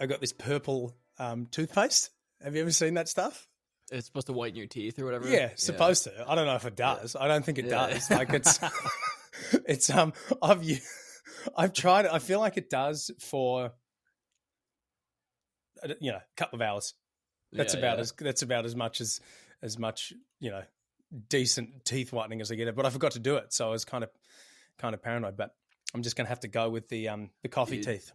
got this purple toothpaste. Have you ever seen that stuff? It's supposed to whiten your teeth or whatever. Yeah, supposed to. I don't know if it does. I don't think it does. Like it's I've tried it. I feel like it does for a couple of hours. That's about as much decent teeth whitening as I get it. But I forgot to do it, so I was kind of paranoid. But I'm just gonna have to go with the coffee teeth.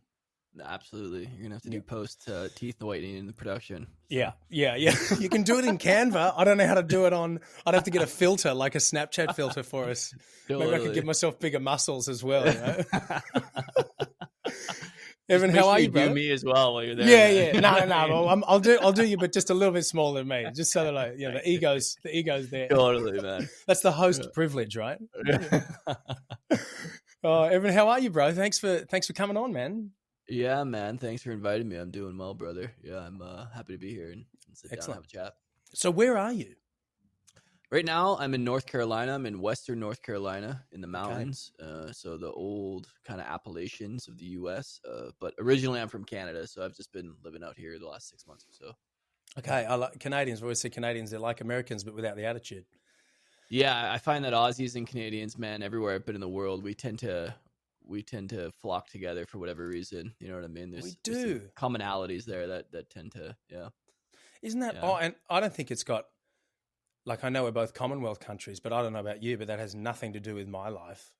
Absolutely, you're gonna have to do post teeth whitening in the production. So. Yeah. You can do it in Canva. I don't know how to do it on. I'd have to get a filter, like a Snapchat filter for us. Totally. Maybe I could give myself bigger muscles as well. Evan, how are you, bro? Do me as well while you're there. Yeah. No. Well, I'll do you, but just a little bit smaller than me, just so that the ego's there. Totally, man. That's the host privilege, right? Oh, Evan, how are you, bro? Thanks for coming on, man. Yeah, man. Thanks for inviting me. I'm doing well, brother. Yeah, I'm happy to be here and sit down and have a chat. So where are you? Right now, I'm in North Carolina. I'm in Western North Carolina in the mountains. Okay. So the old kind of Appalachians of the U.S. But originally, I'm from Canada, so I've just been living out here the last 6 months or so. Okay, I like Canadians. We always say Canadians, they're like Americans, but without the attitude. Yeah, I find that Aussies and Canadians, man, everywhere I've been in the world, we tend to flock together for whatever reason. You know what I mean? We do. There's commonalities there that tend to, Isn't that? Yeah. Oh, and I don't think it's got. Like, I know we're both Commonwealth countries, but I don't know about you, but that has nothing to do with my life.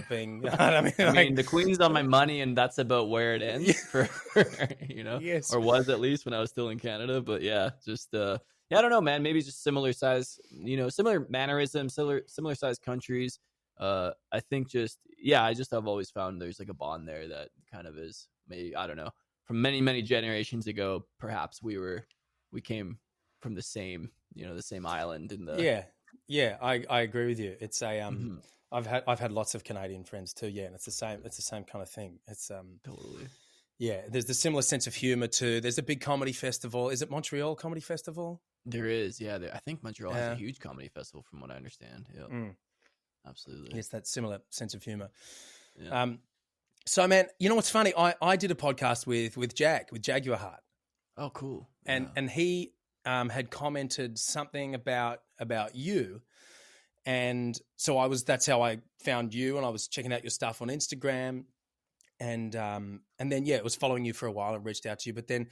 Being, I mean, the Queen's on my money, and that's about where it ends. Yes. Or was at least when I was still in Canada. But I don't know, man. Maybe just similar size, similar mannerisms, similar size countries. I think I've always found there's like a bond there that kind of is maybe, I don't know, from many, many generations ago, perhaps we came from the same, the same island in the. Yeah. I agree with you. It's a, I've had lots of Canadian friends too. Yeah. And it's the same kind of thing. It's, totally. Yeah. There's the similar sense of humor too. There's a big comedy festival. Is it Montreal Comedy Festival? There is. Yeah. I think Montreal has a huge comedy festival from what I understand. Yeah. Absolutely. Yes, that similar sense of humor. Yeah. So, man, you know what's funny? I did a podcast with Jaguar Heart. Oh, cool. And he had commented something about you, and so that's how I found you, and I was checking out your stuff on Instagram, and then it was following you for a while and reached out to you, but then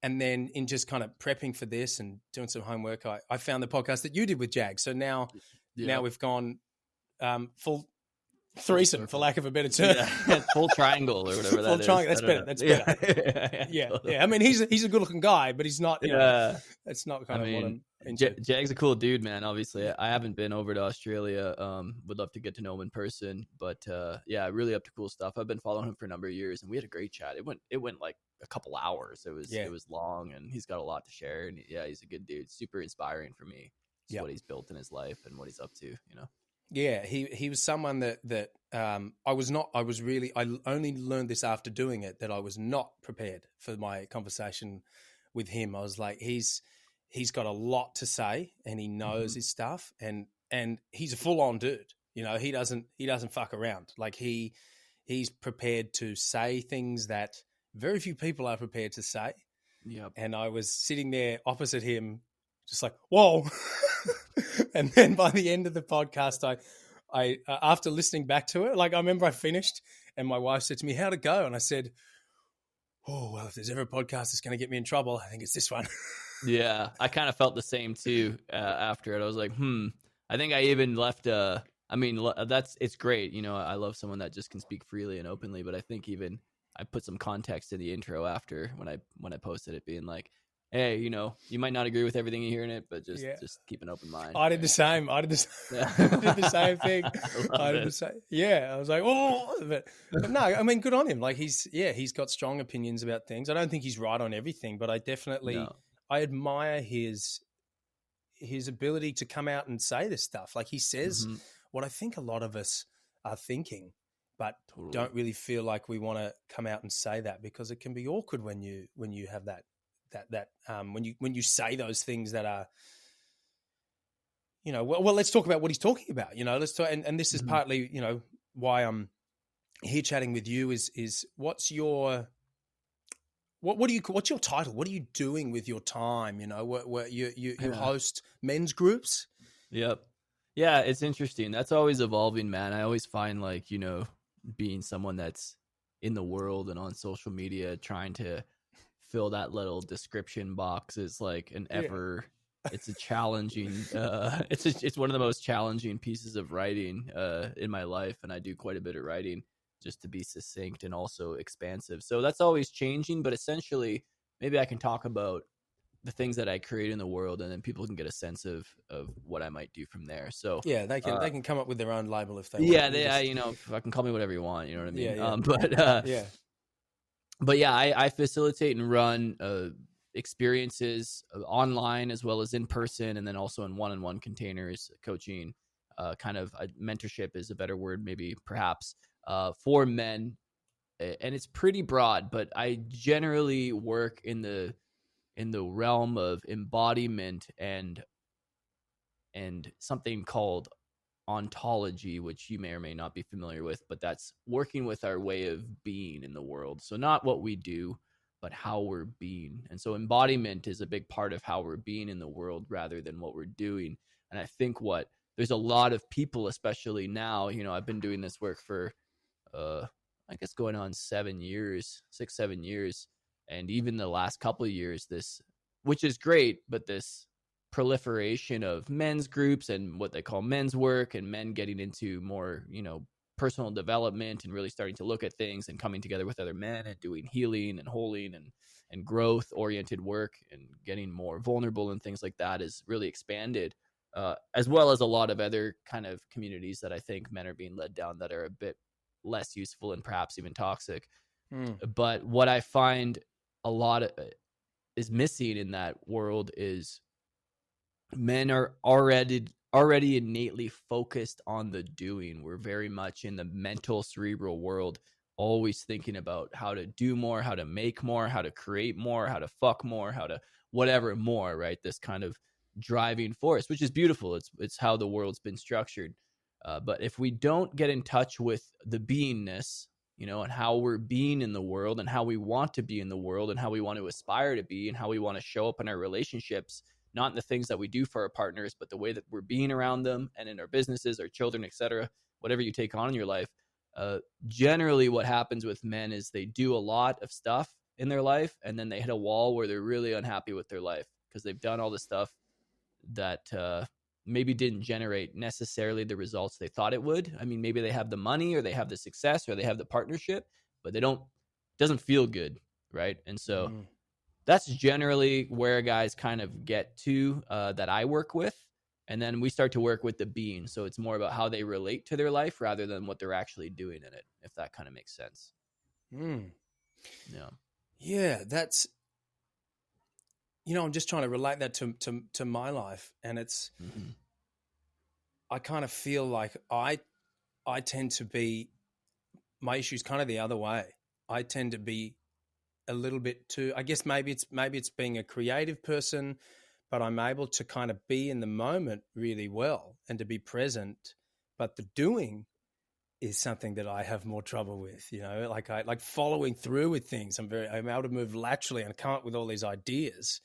in just kind of prepping for this and doing some homework, I found the podcast that you did with Jag. So now we've gone. Full threesome, for lack of a better term. Yeah. Full triangle or whatever that is. Full triangle. That's better. Yeah. I mean, he's a good-looking guy, but he's not. That's not kind of what I'm into. Jag's a cool dude, man. Obviously, I haven't been over to Australia. Would love to get to know him in person, but really up to cool stuff. I've been following him for a number of years, and we had a great chat. It went like a couple hours. It was long, and he's got a lot to share. And he's a good dude. Super inspiring for me. What he's built in his life and what he's up to. Yeah, he was someone that I only learned this after doing it, that I was not prepared for my conversation with him. I was like, he's got a lot to say, and he knows his stuff, and he's a full on dude. He doesn't fuck around. Like he's prepared to say things that very few people are prepared to say. Yep. And I was sitting there opposite him, just like, whoa. And then by the end of the podcast, I after listening back to it, like I remember I finished and my wife said to me, how'd it go? And I said, oh, well, if there's ever a podcast that's going to get me in trouble, I think it's this one. Yeah, I kind of felt the same too after it. I was like, I think I even left it's great. I love someone that just can speak freely and openly, but I think even I put some context in the intro after when I posted it, being like, hey, you might not agree with everything you hear in it, but just keep an open mind. I did the same. I did the same thing. I did the same. Yeah, I was like, oh, but no, I mean, good on him. Like he's got strong opinions about things. I don't think he's right on everything, but I definitely I admire his ability to come out and say this stuff. Like he says what I think a lot of us are thinking, but don't really feel like we want to come out and say that, because it can be awkward when you have that when you say those things that are, well, let's talk about what he's talking about. Let's talk, and this is partly, why I'm here chatting with you is what's your what do you, what's your title? What are you doing with your time? You know, what you host men's groups? Yep. Yeah, it's interesting. That's always evolving, man. I always find like, you know, being someone that's in the world and on social media trying to fill that little description box is like an ever it's a challenging it's one of the most challenging pieces of writing in my life, and I do quite a bit of writing just to be succinct and also expansive. So that's always changing, but essentially maybe I can talk about the things that I create in the world, and then people can get a sense of what I might do from there. So yeah, they can come up with their own label if they yeah, want. they you know, fucking call me whatever you want, you know what I mean? Yeah. But yeah, I facilitate and run experiences online as well as in person, and then also in one-on-one containers, coaching, kind of mentorship is a better word, maybe perhaps, for men. And it's pretty broad, but I generally work in the realm of embodiment and something called ontology, which you may or may not be familiar with, but that's working with our way of being in the world. So not what we do, but how we're being. And so embodiment is a big part of how we're being in the world rather than what we're doing. And I think there's a lot of people, especially now, you know, I've been doing this work for, I guess going on 7 years, 6-7 years. And even the last couple of years, which is great, but this proliferation of men's groups and what they call men's work, and men getting into more, you know, personal development and really starting to look at things and coming together with other men and doing healing and holding and growth oriented work and getting more vulnerable and things like that is really expanded, as well as a lot of other kind of communities that I think men are being led down that are a bit less useful and perhaps even toxic. But what I find a lot is missing in that world is men are already innately focused on the doing. We're very much in the mental cerebral world, always thinking about how to do more, how to make more, how to create more, how to fuck more, how to whatever more, right? This kind of driving force, which is beautiful. It's how the world's been structured. But if we don't get in touch with the beingness, you know, and how we're being in the world and how we want to be in the world and how we want to aspire to be and how we want to show up in our relationships, not in the things that we do for our partners, but the way that we're being around them and in our businesses, our children, etc., whatever you take on in your life. Generally what happens with men is they do a lot of stuff in their life and then they hit a wall where they're really unhappy with their life because they've done all the stuff that maybe didn't generate necessarily the results they thought it would. I mean, maybe they have the money or they have the success or they have the partnership, but it doesn't feel good, right? And so that's generally where guys kind of get to that I work with. And then we start to work with the being. So it's more about how they relate to their life rather than what they're actually doing in it, if that kind of makes sense. Yeah, that's, you know, I'm just trying to relate that to my life. And it's, I kind of feel like I tend to be, my issue's kind of the other way. I tend to be a little bit too, I guess maybe it's being a creative person, but I'm able to kind of be in the moment really well and to be present. But the doing is something that I have more trouble with, you know, like following through with things. I'm able to move laterally and come up with all these ideas.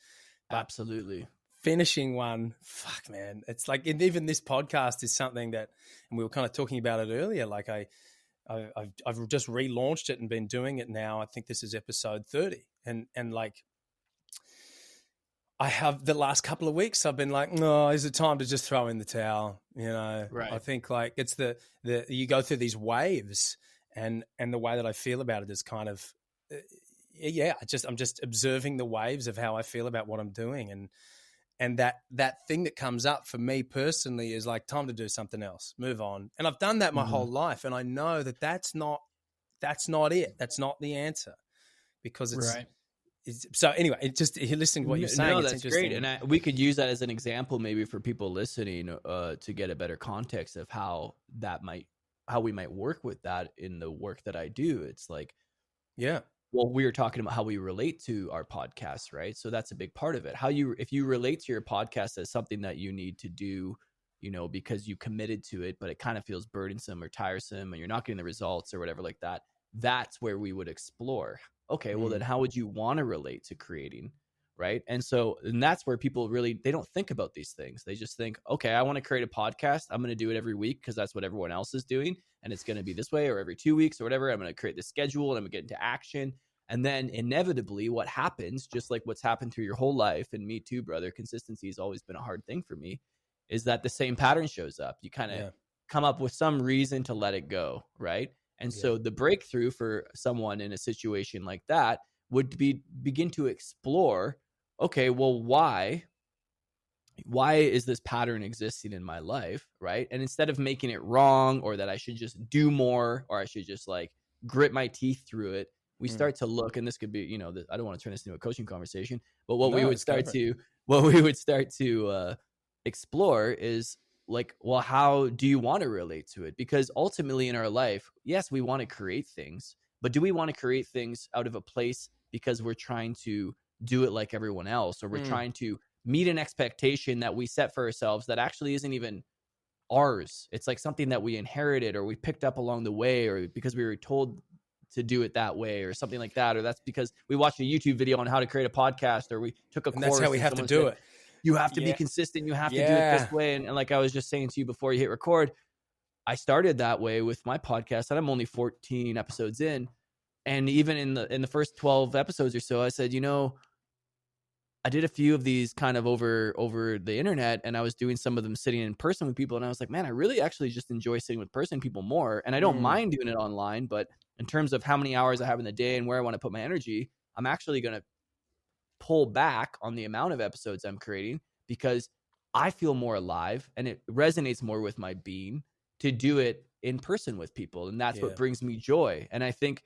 Absolutely. Finishing one, fuck, man. It's like, and even this podcast is something that, and we were kind of talking about it earlier. Like I've just relaunched it and been doing it now. I think this is episode 30, and like I have the last couple of weeks, I've been like, no, is it time to just throw in the towel? You know, right. I think like it's the you go through these waves, and the way that I feel about it is kind of, I'm just observing the waves of how I feel about what I'm doing, and that thing that comes up for me personally is like, time to do something else, move on. And I've done that my whole life, and I know that that's not it. That's not the answer, because it's right. So anyway, it just, listening to what you're saying, no, that's great, and we could use that as an example, maybe for people listening, to get a better context of how we might work with that in the work that I do. It's like, yeah. Well, we were talking about how we relate to our podcast, right? So that's a big part of it. If you relate to your podcast as something that you need to do, you know, because you committed to it, but it kind of feels burdensome or tiresome and you're not getting the results or whatever like that, that's where we would explore okay, well then how would you want to relate to creating? Right. And that's where people really, they don't think about these things. They just think, okay, I want to create a podcast. I'm going to do it every week because that's what everyone else is doing. And it's going to be this way, or every 2 weeks or whatever. I'm going to create the schedule and I'm going to get into action. And then inevitably what happens, just like what's happened through your whole life, and me too, brother, consistency has always been a hard thing for me, is that the same pattern shows up. You kind of come up with some reason to let it go. Right. And so the breakthrough for someone in a situation like that would be begin to explore, okay, well, why is this pattern existing in my life, right? And instead of making it wrong, or that I should just do more, or I should just like grit my teeth through it, we start to look, and this could be, I don't want to turn this into a coaching conversation, but what we would start to explore is like, well, how do you want to relate to it? Because ultimately in our life, yes, we want to create things, but do we want to create things out of a place because we're trying to do it like everyone else, or we're trying to meet an expectation that we set for ourselves that actually isn't even ours? It's like something that we inherited, or we picked up along the way, or because we were told to do it that way, or something like that. Or that's because we watched a YouTube video on how to create a podcast, or we took a course. That's how we have to do it. You have to be consistent. You have to do it this way. And like I was just saying to you before you hit record, I started that way with my podcast, and I'm only 14 episodes in. And even in the first 12 episodes or so, I said, I did a few of these kind of over the internet, and I was doing some of them sitting in person with people. And I was like, man, I really actually just enjoy sitting with people more. And I don't mind doing it online, but in terms of how many hours I have in the day and where I want to put my energy, I'm actually going to pull back on the amount of episodes I'm creating, because I feel more alive and it resonates more with my being to do it in person with people. And that's what brings me joy. And I think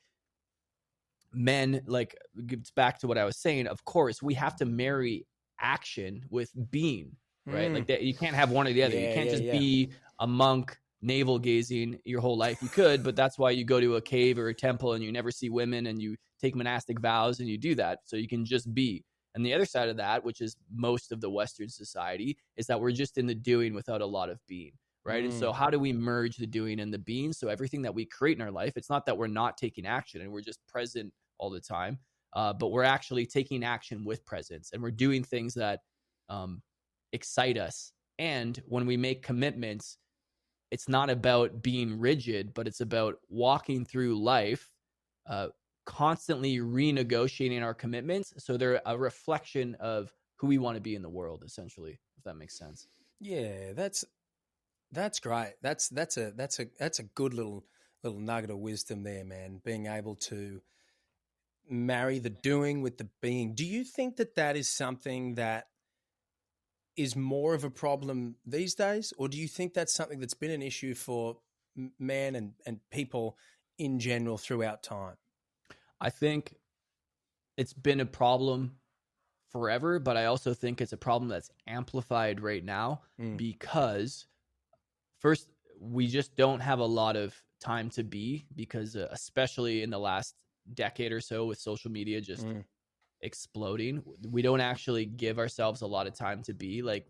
men, like, gets back to what I was saying. Of course, we have to marry action with being, right? Like that, you can't have one or the other. You can't just be a monk navel gazing your whole life. You could, but that's why you go to a cave or a temple and you never see women, and you take monastic vows and you do that so you can just be. And the other side of that, which is most of the Western society, is that we're just in the doing without a lot of being. Right. And so how do we merge the doing and the being? So everything that we create in our life, it's not that we're not taking action and we're just present all the time, but we're actually taking action with presence, and we're doing things that excite us. And when we make commitments, it's not about being rigid, but it's about walking through life, constantly renegotiating our commitments, so they're a reflection of who we want to be in the world, essentially, if that makes sense. Yeah, that's great. That's a good little nugget of wisdom there, man. Being able to marry the doing with the being. Do you think that is something that is more of a problem these days, or do you think that's something that's been an issue for men and people in general throughout time? I think it's been a problem forever, but I also think it's a problem that's amplified right now because, first, we just don't have a lot of time to be, because especially in the last decade or so with social media just exploding, we don't actually give ourselves a lot of time to be. Like,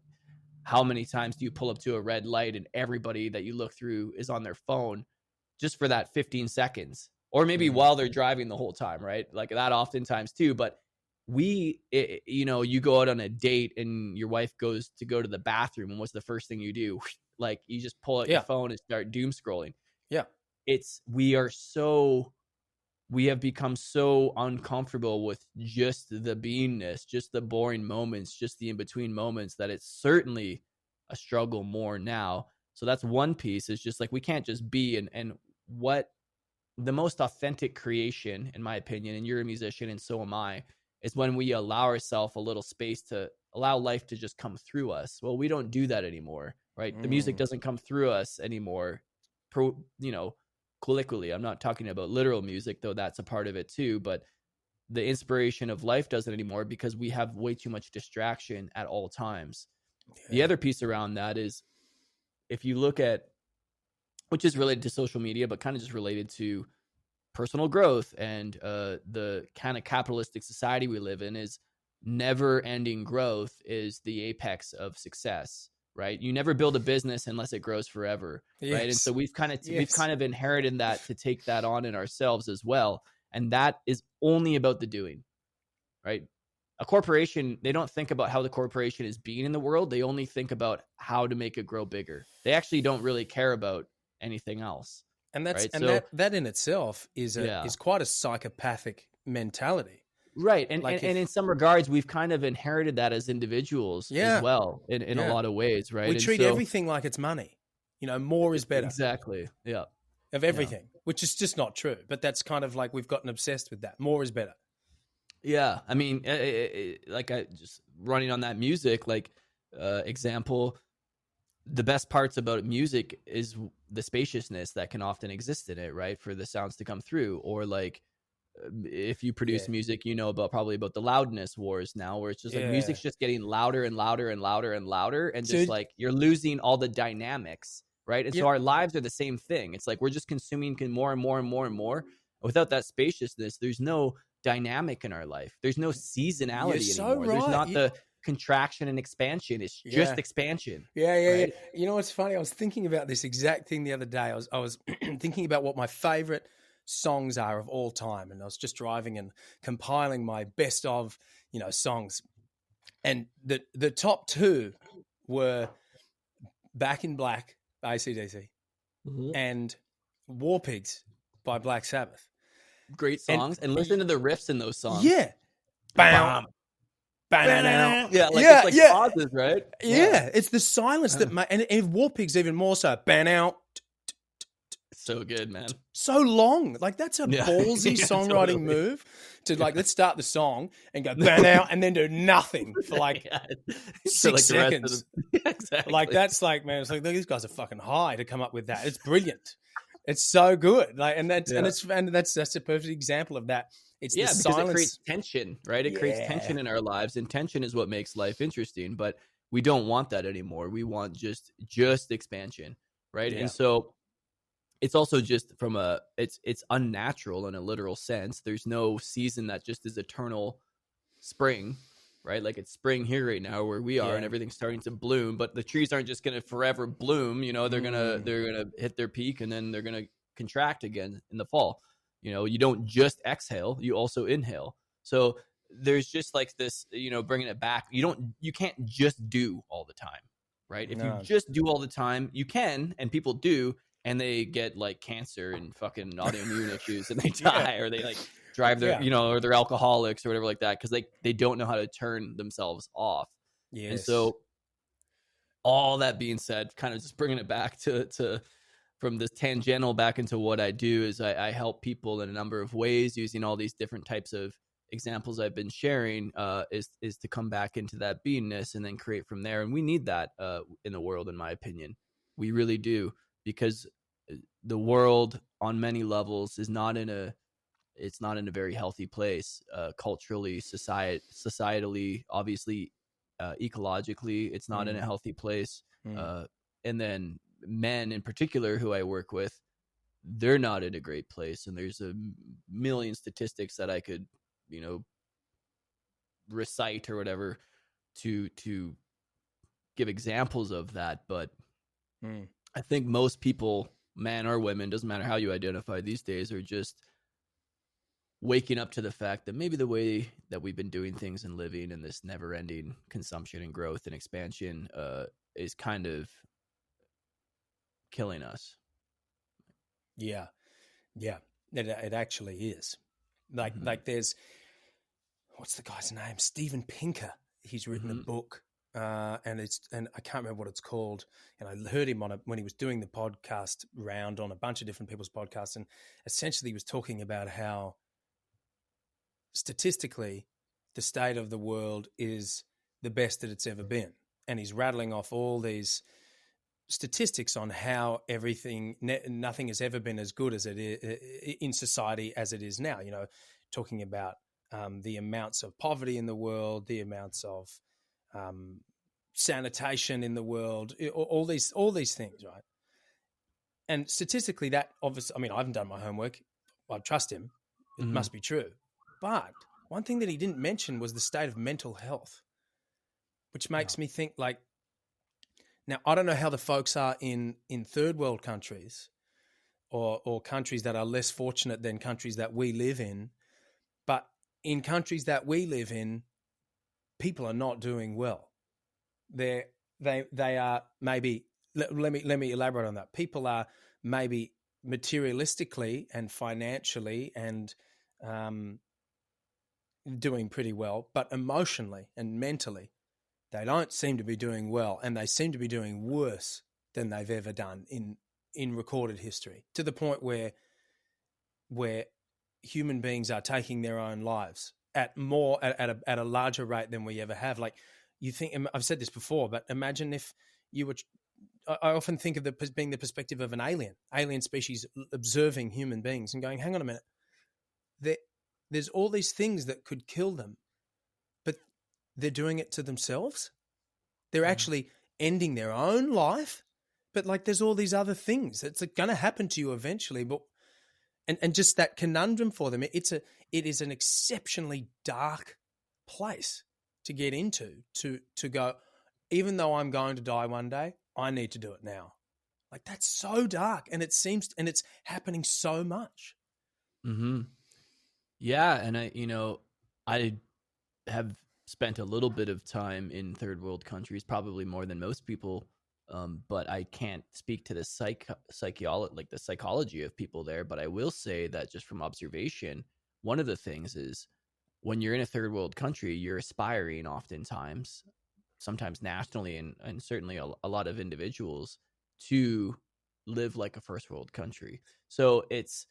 how many times do you pull up to a red light and everybody that you look through is on their phone just for that 15 seconds, or maybe while they're driving the whole time, right? Like that oftentimes too. But you go out on a date and your wife goes to go to the bathroom, and what's the first thing you do? Like, you just pull out your phone and start doom scrolling. Yeah. We have become so uncomfortable with just the beingness, just the boring moments, just the in-between moments, that it's certainly a struggle more now. So that's one piece. It's just like, we can't just be. And what the most authentic creation, in my opinion, and you're a musician and so am I, is when we allow ourselves a little space to allow life to just come through us. Well, we don't do that anymore, right? The music doesn't come through us anymore, colloquially. I'm not talking about literal music, though that's a part of it too, but the inspiration of life doesn't anymore because we have way too much distraction at all times. The other piece around that is, if you look at, which is related to social media, but kind of just related to personal growth and the kind of capitalistic society we live in, is never ending growth is the apex of success. Right? You never build a business unless it grows forever. Right. And so we've kind of inherited that to take that on in ourselves as well. And that is only about the doing, right? A corporation, they don't think about how the corporation is being in the world. They only think about how to make it grow bigger. They actually don't really care about anything else. And that's right? and So, that in itself is quite a psychopathic mentality. Right. And in some regards, we've kind of inherited that as individuals as well in a lot of ways, right? We treat everything like it's money. More is better. Exactly. Yeah. Of everything, which is just not true. But that's kind of like we've gotten obsessed with that. More is better. Yeah. I mean, like I just running on that music, like example, the best parts about music is the spaciousness that can often exist in it, right? For the sounds to come through. Or like if you produce music, probably about the loudness wars now, where it's just like music's just getting louder and louder and louder and louder. And just like you're losing all the dynamics, right? And so our lives are the same thing. It's like we're just consuming more and more and more and more. Without that spaciousness, there's no dynamic in our life. There's no seasonality anymore. There's not the contraction and expansion. It's just expansion. Yeah. You know what's funny? I was thinking about this exact thing the other day. I was thinking about what my favorite songs are of all time, and I was just driving and compiling my best of songs, and the top two were Back in Black by AC/DC and War Pigs by Black Sabbath. Great songs, and listen to the riffs in those songs. Bam. It's like pauses, right? It's the silence that and War Pigs even more so. Ban out. So good, man. So long. Like that's a ballsy songwriting move to like, let's start the song and go ban out and then do nothing for like 6 seconds. Exactly. Like that's like, man, it's like these guys are fucking high to come up with that. It's brilliant. It's so good. Like, and that's a perfect example of that. It's the silence. Because it creates tension, right? It creates tension in our lives, and tension is what makes life interesting. But we don't want that anymore. We want just expansion, right? And so it's also just from it's unnatural in a literal sense. There's no season that just is eternal spring, right? Like it's spring here right now where we are and everything's starting to bloom, but the trees aren't just going to forever bloom. They're going to hit their peak and then they're going to contract again in the fall. You don't just exhale, you also inhale. So there's just like this, bringing it back. You can't just do all the time, right? If you just do all the time, you can, and people do, and they get like cancer and fucking autoimmune issues and they die or they like drive their, or they're alcoholics or whatever like that. Cause they don't know how to turn themselves off. Yes. And so all that being said, kind of just bringing it back to from this tangential back into what I do is I help people in a number of ways using all these different types of examples I've been sharing, is to come back into that beingness and then create from there. And we need that in the world, in my opinion. We really do, because the world on many levels is not in a very healthy place, culturally, societally, obviously, ecologically, it's not in a healthy place. And then men in particular who I work with, they're not in a great place. And there's a million statistics that I could, recite or whatever to give examples of that. But I think most people, man or women, doesn't matter how you identify these days, are just waking up to the fact that maybe the way that we've been doing things and living in this never-ending consumption and growth and expansion is kind of killing us. Yeah. It actually is. Like there's, what's the guy's name? Steven Pinker. He's written a book, and I can't remember what it's called. And I heard him when he was doing the podcast round on a bunch of different people's podcasts, and essentially he was talking about how statistically the state of the world is the best that it's ever been. And he's rattling off all these statistics on how nothing has ever been as good as it is in society as it is now. Talking about the amounts of poverty in the world, the amounts of sanitation in the world, all these things, right? And statistically, that obviously, I mean, I haven't done my homework. I trust him. It must be true. But one thing that he didn't mention was the state of mental health, which makes me think like, now, I don't know how the folks are in third world countries or countries that are less fortunate than countries that we live in. But in countries that we live in, people are not doing well. They are maybe, let me elaborate on that. People are maybe materialistically and financially and doing pretty well, but emotionally and mentally, they don't seem to be doing well, and they seem to be doing worse than they've ever done in recorded history, to the point where human beings are taking their own lives at a larger rate than we ever have. Like, you think, I've said this before, but imagine if you were, I often think of being the perspective of an alien species observing human beings and going, hang on a minute, there's all these things that could kill them, but they're doing it to themselves. They're actually ending their own life, but like there's all these other things that's going to happen to you eventually. But and just that conundrum for them, it is an exceptionally dark place to get into, to go, even though I'm going to die one day, I need to do it now. Like, that's so dark, and it's happening so much. Mm-hmm. Yeah, and I have spent a little bit of time in third world countries, probably more than most people, but I can't speak to the psychology of people there. But I will say that just from observation, one of the things is when you're in a third world country, you're aspiring oftentimes, sometimes nationally, and certainly a lot of individuals, to live like a first world country. So it's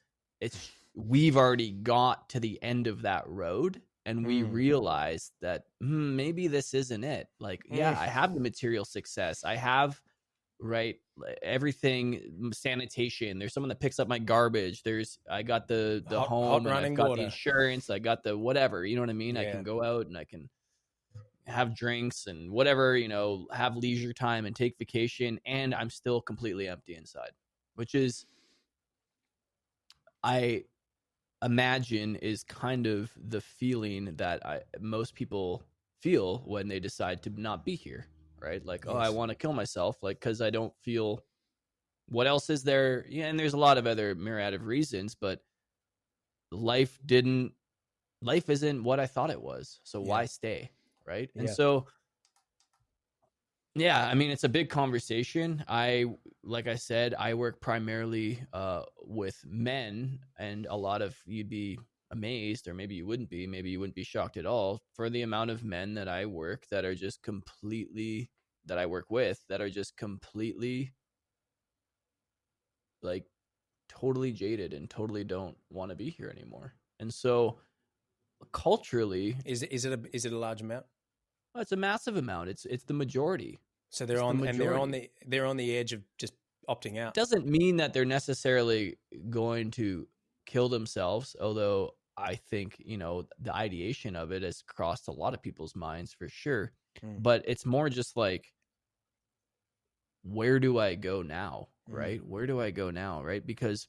we've already got to the end of that road, and we realize that maybe this isn't it. Like, yeah, I have the material success, I have everything, sanitation, there's someone that picks up my garbage, I got the home, and I've got water, the insurance, I got the whatever, you know what I mean? Yeah. I can go out and I can have drinks and whatever, have leisure time and take vacation, and I'm still completely empty inside, which is, I imagine, is kind of the feeling that most people feel when they decide to not be here, right? Like, yes. Oh, I want to kill myself, like, because I don't feel, what else is there? Yeah, and there's a lot of other myriad of reasons, but life isn't what I thought it was, so why stay, right? And so, yeah, I mean, it's a big conversation. Like I said, I work primarily with men, and a lot of, you'd be amazed, or maybe you wouldn't be shocked at all, for the amount of men that I work that are just completely, that I work with, that are just completely, like, totally jaded and totally don't want to be here anymore. And so culturally, is it a large amount? Well, it's a massive amount. It's the majority. So they're on the edge of just opting out. It doesn't mean that they're necessarily going to kill themselves, although I think, the ideation of it has crossed a lot of people's minds for sure. But it's more just like, where do I go now, right? Where do I go now, right? Because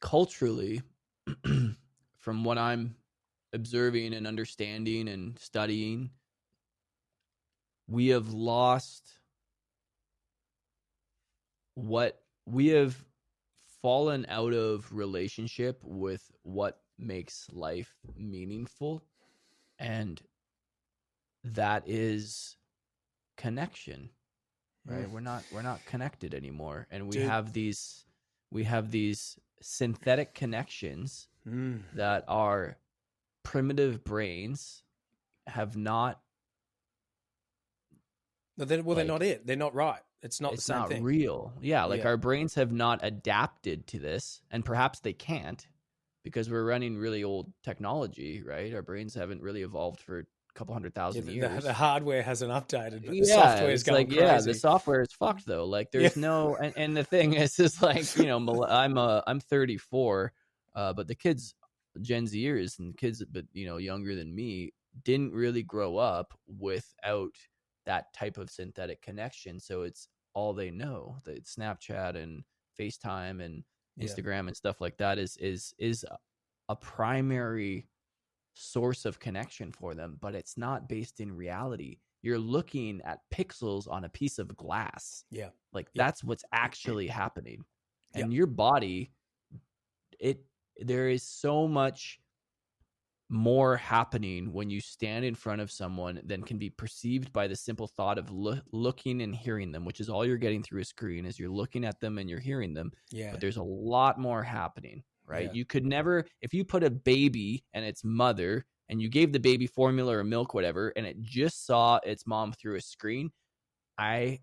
culturally, from what I'm observing and understanding and studying, we have fallen out of relationship with what makes life meaningful, and that is connection, right? We're not connected anymore, and we have these synthetic connections that our primitive brains have not. They're not it. They're not right. It's not the same thing. It's not real. Yeah, our brains have not adapted to this, and perhaps they can't, because we're running really old technology, right? Our brains haven't really evolved for a couple 100,000 years. The hardware hasn't updated, but the software is going crazy. Yeah, the software is fucked though. Like, there's no, and the thing is like, I'm 34, but the kids, Gen Zers and kids, but younger than me, didn't really grow up without that type of synthetic connection. So it's all they know. The Snapchat and FaceTime and Instagram and stuff like that is a primary source of connection for them, but it's not based in reality. you're looking at pixels on a piece of glass. Yeah. Like Yeah. that's what's actually happening. And Yeah. your body, there is so much more happening when you stand in front of someone than can be perceived by the simple thought of looking and hearing them, which is all you're getting through a screen is you're looking at them and you're hearing them. Yeah. But there's a lot more happening, right? Yeah. You could never, if you put a baby and its mother and you gave the baby formula or milk, whatever, and it just saw its mom through a screen, I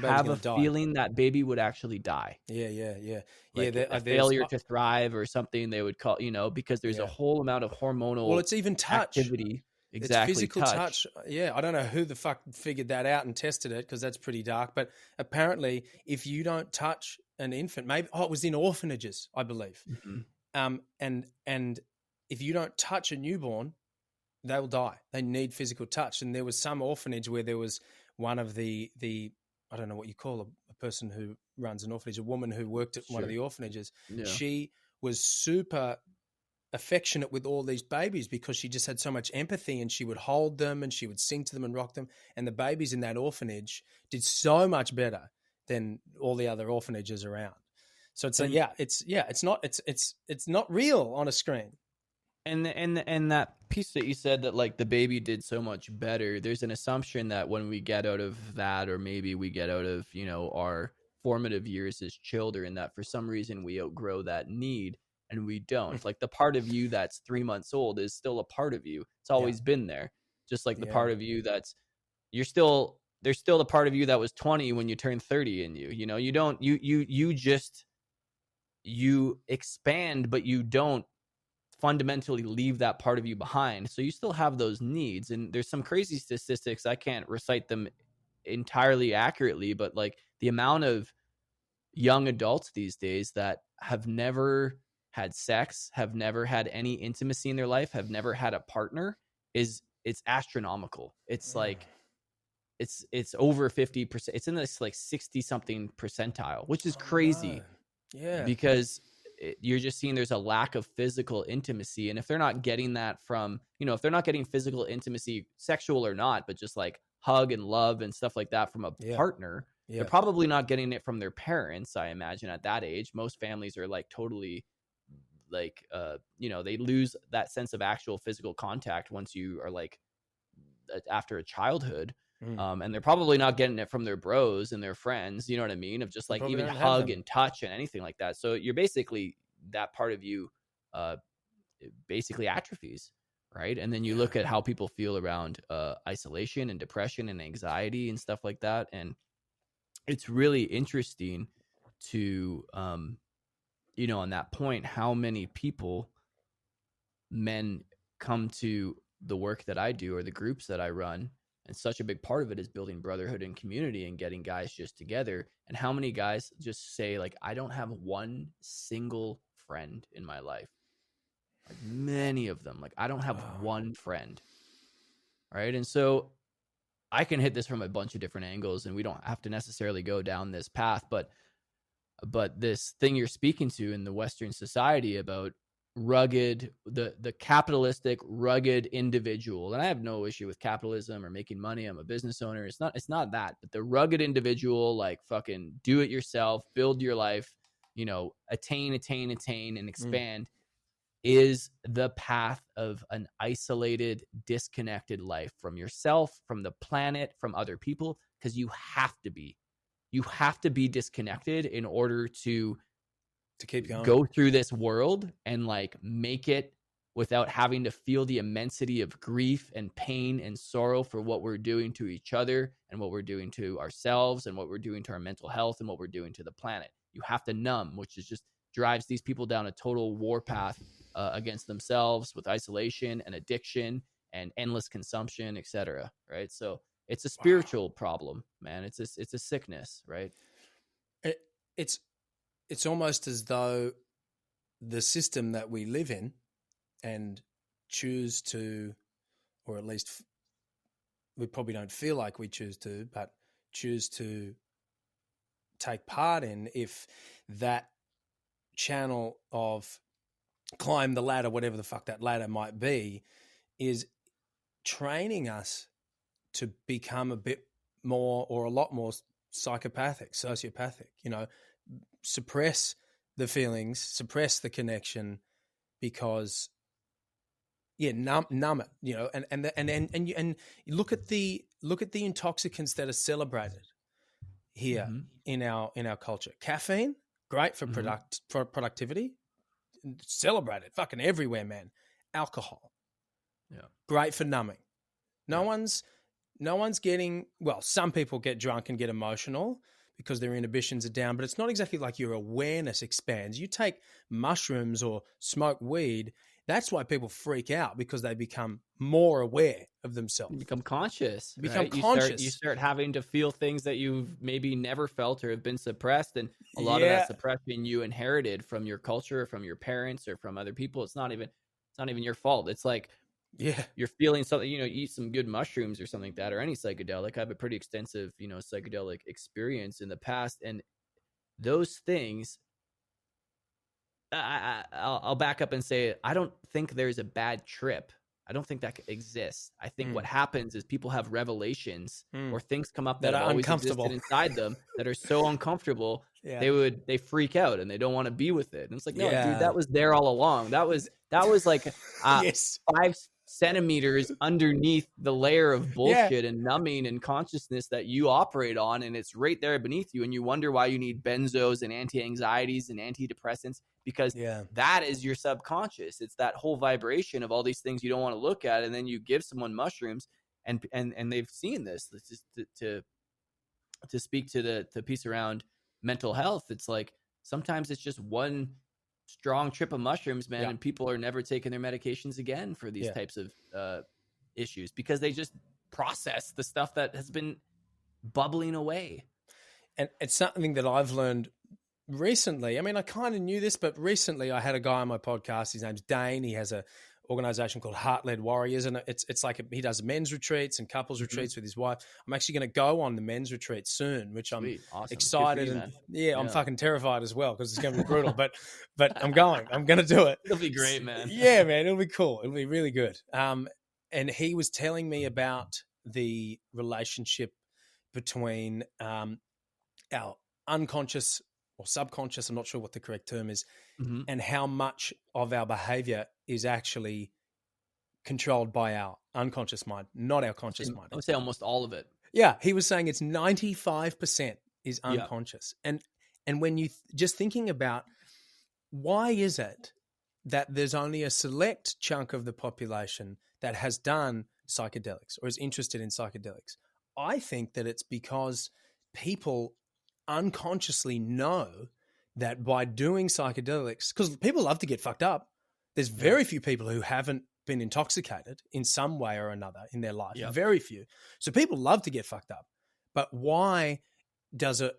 have a feeling that baby would actually die. Yeah. Like a failure to thrive or something they would call, because there's a whole amount of hormonal well, it's even touch activity. Exactly. It's physical touch. Yeah. I don't know who the fuck figured that out and tested it because that's pretty dark. But apparently if you don't touch an infant, maybe, it was in orphanages, I believe. Mm-hmm. And if you don't touch a newborn, they will die. They need physical touch. And there was some orphanage where there was one of the I don't know what you call a person who runs an orphanage, a woman who worked at one of the orphanages. Yeah. She was super affectionate with all these babies because she just had so much empathy, and she would hold them and she would sing to them and rock them. And the babies in that orphanage did so much better than all the other orphanages around. So it's it's not real on a screen. And that piece that you said that like the baby did so much better, there's an assumption that when we get out of that, or maybe we get out of, our formative years as children, that for some reason we outgrow that need, and we don't. Like the part of you that's 3 months old is still a part of you. It's always been there. Just like the part of you there's still the part of you that was 20 when you turned 30 in you. You don't, you expand, but you don't fundamentally leave that part of you behind. So you still have those needs. And there's some crazy statistics. I can't recite them entirely accurately, but like the amount of young adults these days that have never had sex, have never had any intimacy in their life, have never had a partner, it's astronomical. It's like it's over 50%. It's in this like 60 something percentile, which is crazy. No. Yeah. Because you're just seeing there's a lack of physical intimacy. And if they're not getting that from, if they're not getting physical intimacy, sexual or not, but just like hug and love and stuff like that from a partner, they're probably not getting it from their parents. I imagine at that age, most families are like totally like, they lose that sense of actual physical contact once you are like after a childhood. And they're probably not getting it from their bros and their friends, you know what I mean? Of just like even hug and touch and anything like that. So you're basically, that part of you basically atrophies, right? And then you look at how people feel around isolation and depression and anxiety and stuff like that. And it's really interesting to, on that point, how many people, men, come to the work that I do or the groups that I run. And such a big part of it is building brotherhood and community and getting guys just together. And how many guys just say, like, I don't have one single friend in my life. Like many of them, like, I don't have one friend. Right. And so I can hit this from a bunch of different angles, and we don't have to necessarily go down this path. But this thing you're speaking to in the Western society about rugged, the capitalistic rugged individual, and I have no issue with capitalism or making money. I'm a business owner. It's not that, but the rugged individual, like fucking do it yourself, build your life, attain and expand, is the path of an isolated, disconnected life from yourself, from the planet, from other people, because you have to be disconnected in order to keep going, go through this world and like make it without having to feel the immensity of grief and pain and sorrow for what we're doing to each other and what we're doing to ourselves and what we're doing to our mental health and what we're doing to the planet. You have to numb, which is just drives these people down a total war path against themselves with isolation and addiction and endless consumption, etc. Right? So it's a spiritual problem, man. It's a sickness, right? It's almost as though the system that we live in and choose to, or at least we probably don't feel like we choose to, but choose to take part in, if that channel of climb the ladder, whatever the fuck that ladder might be, is training us to become a bit more or a lot more sociopathic, suppress the feelings, suppress the connection because numb it, and you look at the intoxicants that are celebrated here in our culture. Caffeine, great for for productivity, celebrated fucking everywhere, man. Alcohol, great for numbing. No one's getting, well, some people get drunk and get emotional because their inhibitions are down, but it's not exactly like your awareness expands. You take mushrooms or smoke weed, that's why people freak out, because they become more aware of themselves. You become conscious. You start having to feel things that you've maybe never felt or have been suppressed. And a lot of that suppression you inherited from your culture, from your parents, or from other people. It's not even your fault. It's like, you're feeling something, you eat some good mushrooms or something like that, or any psychedelic. I have a pretty extensive, psychedelic experience in the past. And those things, I'll back up and say, I don't think there's a bad trip. I don't think that exists. I think what happens is people have revelations or things come up that have always existed inside them that are so uncomfortable. They freak out and they don't want to be with it. And it's like, no, dude, that was there all along. That was like 5 centimeters underneath the layer of bullshit and numbing and consciousness that you operate on, and it's right there beneath you, and you wonder why you need benzos and anti-anxieties and antidepressants, because that is your subconscious. It's that whole vibration of all these things you don't want to look at, and then you give someone mushrooms and they've seen this. It's just to speak to the piece around mental health. It's like sometimes it's just one strong trip of mushrooms, man, and people are never taking their medications again for these types of issues, because they just process the stuff that has been bubbling away. And it's something that I've learned recently. I mean, I kind of knew this, but recently I had a guy on my podcast. His name's Dane. He has a organization called Heart-Led Warriors, and it's like he does men's retreats and couples retreats with his wife. I'm actually going to go on the men's retreat soon, which I'm excited and I'm fucking terrified as well, because it's going to be brutal. but I'm going to do it. It'll be great, man. Yeah, man, it'll be cool. It'll be really good. And he was telling me about the relationship between our unconscious or subconscious, I'm not sure what the correct term is, and how much of our behavior is actually controlled by our unconscious mind, not our conscious mind. I would say almost all of it. Yeah, he was saying it's 95% is unconscious. And when you just thinking about why is it that there's only a select chunk of the population that has done psychedelics or is interested in psychedelics, I think that it's because people unconsciously know that by doing psychedelics, because people love to get fucked up. There's very few people who haven't been intoxicated in some way or another in their life. Very few. So people love to get fucked up. But why does a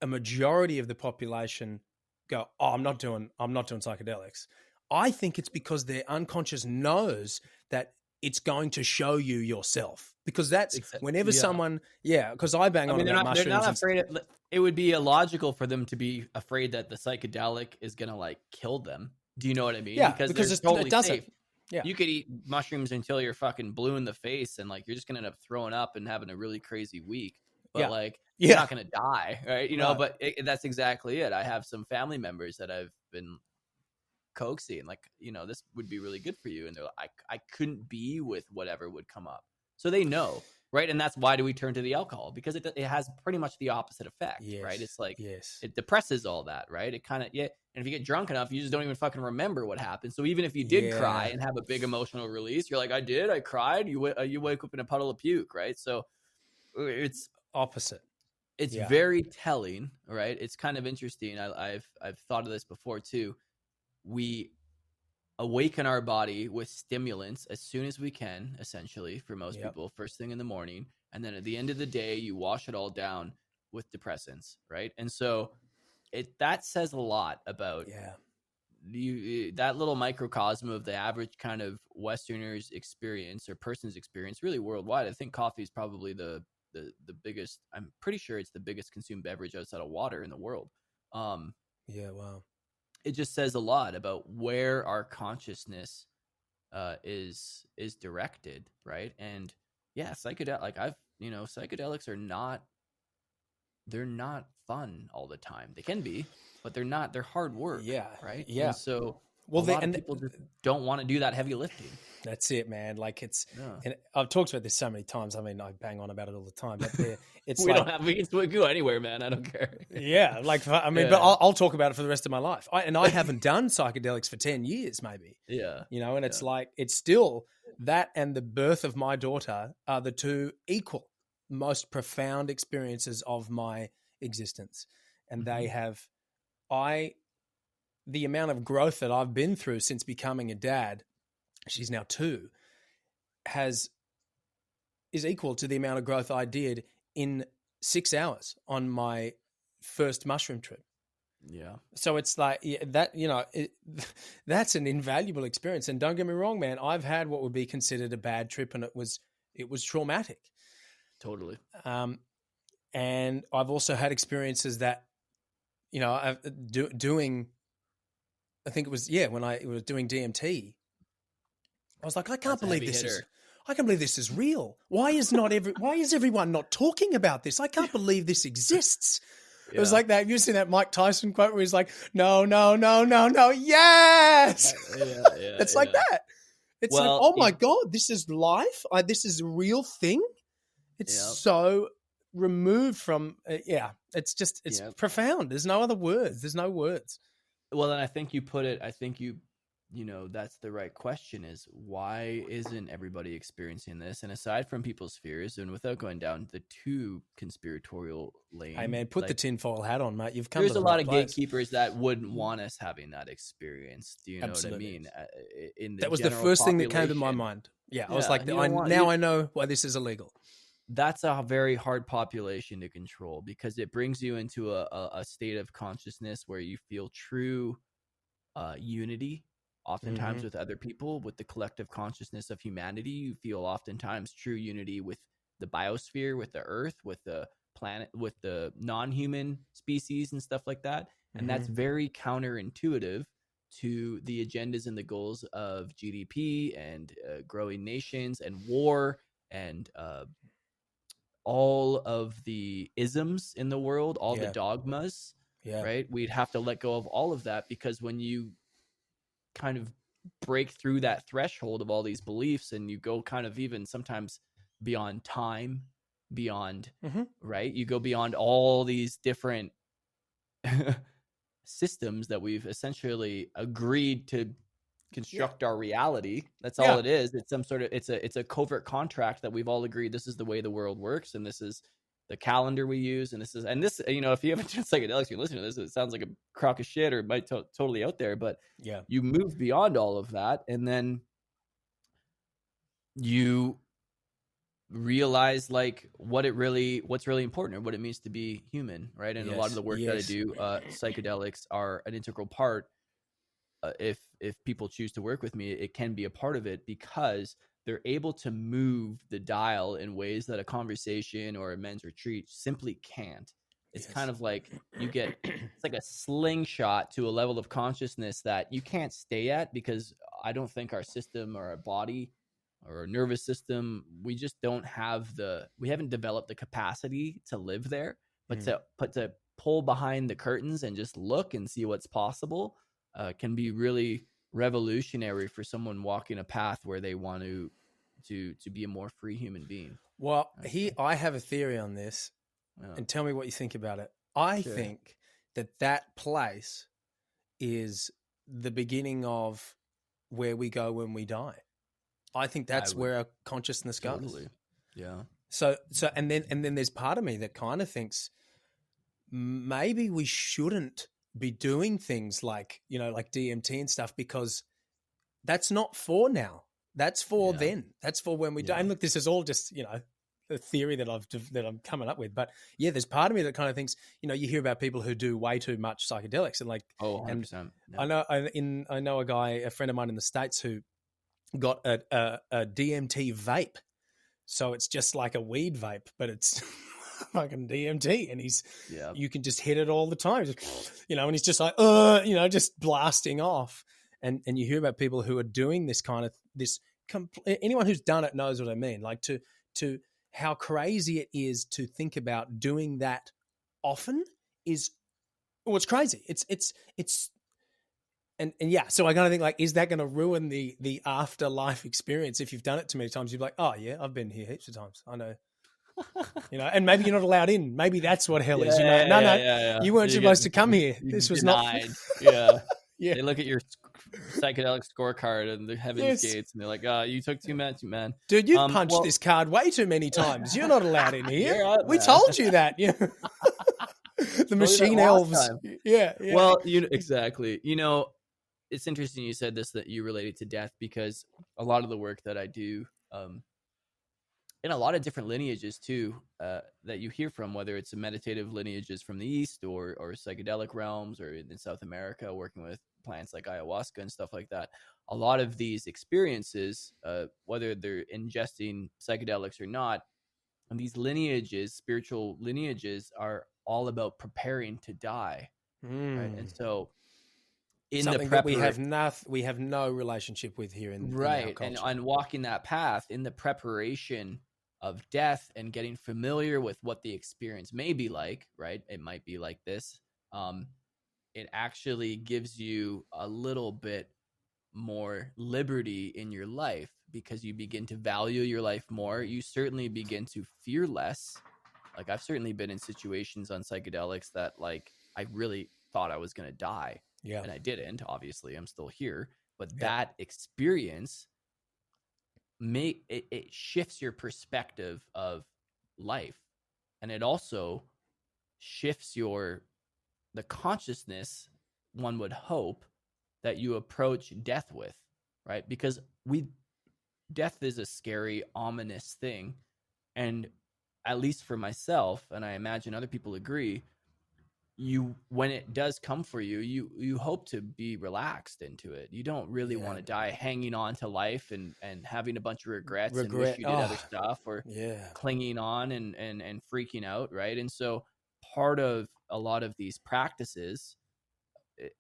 majority of the population go, oh, I'm not doing psychedelics? I think it's because their unconscious knows that it's going to show you yourself, because that's whenever someone, because I bang on about mushrooms. They're not afraid of, it would be illogical for them to be afraid that the psychedelic is going to like kill them. Do you know what I mean? Yeah, because it's totally safe. Yeah. You could eat mushrooms until you're fucking blue in the face and like you're just going to end up throwing up and having a really crazy week. But like you're not going to die, right? You know, but that's exactly it. I have some family members that I've been coaxing, like, this would be really good for you, and they're like, I couldn't be with whatever would come up. So they know, right? And that's why do we turn to the alcohol, because it has pretty much the opposite effect, right? It's like it depresses all that, right? It kind of and if you get drunk enough, you just don't even fucking remember what happened. So even if you did cry and have a big emotional release, you're like, I cried. You wake up in a puddle of puke, right? So it's opposite. It's very telling, right? It's kind of interesting. I've thought of this before too. We awaken our body with stimulants as soon as we can, essentially, for most people, first thing in the morning. And then at the end of the day, you wash it all down with depressants, right? And so that says a lot about that little microcosm of the average kind of Westerner's experience or person's experience, really worldwide. I think coffee is probably the biggest, I'm pretty sure it's the biggest consumed beverage outside of water in the world. Wow. It just says a lot about where our consciousness is directed, right? And yeah, psychedelics are not, they're not fun all the time. They can be, but they're hard work. Yeah. Right. Yeah. And so Well, a lot of people just don't want to do that heavy lifting. That's it, man. Like Yeah. and I've talked about this so many times. I mean, I bang on about it all the time, but it's we like, we can go anywhere, man. I don't care. yeah. Like, I mean, but I'll talk about it for the rest of my life. I haven't done psychedelics for 10 years, maybe. Yeah. You know, and it's like, it's still that and the birth of my daughter are the two equal most profound experiences of my existence. And they have, the amount of growth that I've been through since becoming a dad, she's now 2, is equal to the amount of growth I did in 6 hours on my first mushroom trip. Yeah. So it's like that, you know, that's an invaluable experience. And don't get me wrong, man, I've had what would be considered a bad trip, and it was traumatic. Totally. And I've also had experiences that, you know, doing, I think it was, when I was doing DMT, I was like, I can't believe this is real. Why is everyone not talking about this? I can't believe this exists. It was like that. Have you seen that Mike Tyson quote where he's like, no, yes. It's like that. It's like, oh my God, this is life. This is a real thing. It's so removed from, it's just, it's profound. There's no other words. There's no words. Well, and I think you know, that's the right question, is why isn't everybody experiencing this? And aside from people's fears, and without going down the too conspiratorial lane, hey man, put the tinfoil hat on, mate. You've come. There's to the a lot right of place. gatekeepers that wouldn't want us having that experience. Do you know what I mean? That was the first thing that came to my mind. Yeah, I was like, I know why this is illegal. That's a very hard population to control, because it brings you into a state of consciousness where you feel true unity. Oftentimes with other people, with the collective consciousness of humanity, you feel oftentimes true unity with the biosphere, with the earth, with the planet, with the non-human species and stuff like that. And that's very counterintuitive to the agendas and the goals of GDP and growing nations and war and all of the isms in the world, all the dogmas, right? We'd have to let go of all of that, because when you kind of break through that threshold of all these beliefs, and you go kind of even sometimes beyond time, beyond right, you go beyond all these different systems that we've essentially agreed to construct our reality. That's all it is. It's some sort of, it's a covert contract that we've all agreed this is the way the world works, and this is the calendar we use, and this, you know, if you haven't done psychedelics, you listen to this, it sounds like a crock of shit, or it might totally out there, but you move beyond all of that, and then you realize like what's really important, or what it means to be human, right? And a lot of the work that I do, psychedelics are an integral part. If people choose to work with me, it can be a part of it, because they're able to move the dial in ways that a conversation or a men's retreat simply can't. It's kind of like it's like a slingshot to a level of consciousness that you can't stay at, because I don't think our system or our body or our nervous system, we just don't have we haven't developed the capacity to live there, but to pull behind the curtains and just look and see what's possible can be really revolutionary for someone walking a path where they want to be a more free human being. Well, I have a theory on this, and tell me what you think about it. I think that place is the beginning of where we go when we die. I think that's where our consciousness goes. Totally. Yeah. So and then there's part of me that kind of thinks maybe we shouldn't be doing things like, you know, like DMT and stuff, because that's not for now. That's for then. That's for when we die. And look, this is all just, you know, a theory that I'm coming up with. But yeah, there's part of me that kind of thinks, you know, you hear about people who do way too much psychedelics, and like, 100%. I know a guy, a friend of mine in the States, who got a DMT vape. So it's just like a weed vape, but it's fucking DMT, and you can just hit it all the time, you know, and he's just like, you know, just blasting off. And you hear about people who are doing this kind of anyone who's done it knows what I mean. Like to to how crazy it is to think about doing that often is what's crazy. It's and yeah, so I kind of think like, is that going to ruin the afterlife experience? If you've done it too many times, you're like, oh yeah, I've been here heaps of times. I know, and maybe you're not allowed in. Maybe that's what hell is. No, you weren't supposed to come here. This was denied. not. Yeah. They look at your psychedelic scorecard and the heaven's gates, and they're like, "Oh, you took too much, man, dude. You've punched this card way too many times. You're not allowed in here. We man. told you that." Yeah. The machine elves. Yeah. Well, exactly. It's interesting you said this, that you related to death, because a lot of the work that I do, in a lot of different lineages too, that you hear from, whether it's meditative lineages from the East or psychedelic realms, or in South America, working with plants like ayahuasca and stuff like that. A lot of these experiences, whether they're ingesting psychedelics or not, and these lineages, spiritual lineages, are all about preparing to die. Right? And so in something that we have no relationship with here in our culture. And on walking that path, in the preparation of death and getting familiar with what the experience may be like, right? It might be like this. It actually gives you a little bit more liberty in your life, because you begin to value your life more. You certainly begin to fear less. Like, I've certainly been in situations on psychedelics that, like, I really thought I was going to die. Yeah. And I didn't. Obviously, I'm still here. But that experience it shifts your perspective of life, and it also shifts the consciousness, one would hope, that you approach death with, right? Because death is a scary, ominous thing, and at least for myself, and I imagine other people agree, when it does come for you, you hope to be relaxed into it. You don't really want to die hanging on to life and having a bunch of regrets and wish you did other stuff, or clinging on and freaking out, right? And so part of a lot of these practices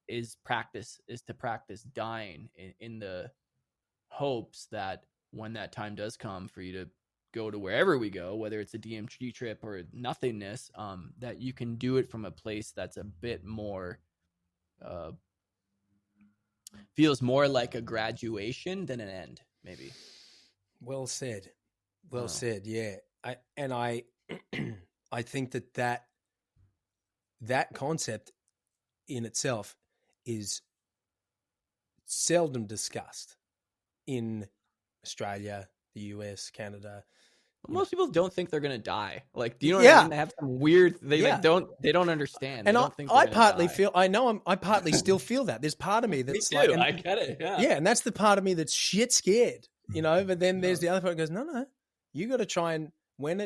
is to practice dying in the hopes that when that time does come for you to go to wherever we go, whether it's a DMT trip or nothingness, that you can do it from a place that's a bit more, feels more like a graduation than an end, maybe. Well said. Yeah. I think that concept in itself is seldom discussed in Australia, the US, Canada. Most people don't think they're gonna die. Like, do you know what I mean? They have some weird. They don't understand. And I partly feel. I know. I partly still feel that. There's part of me that's me too. I get it. Yeah. And that's the part of me that's shit scared. But then there's the other part that goes, no. You got to try and when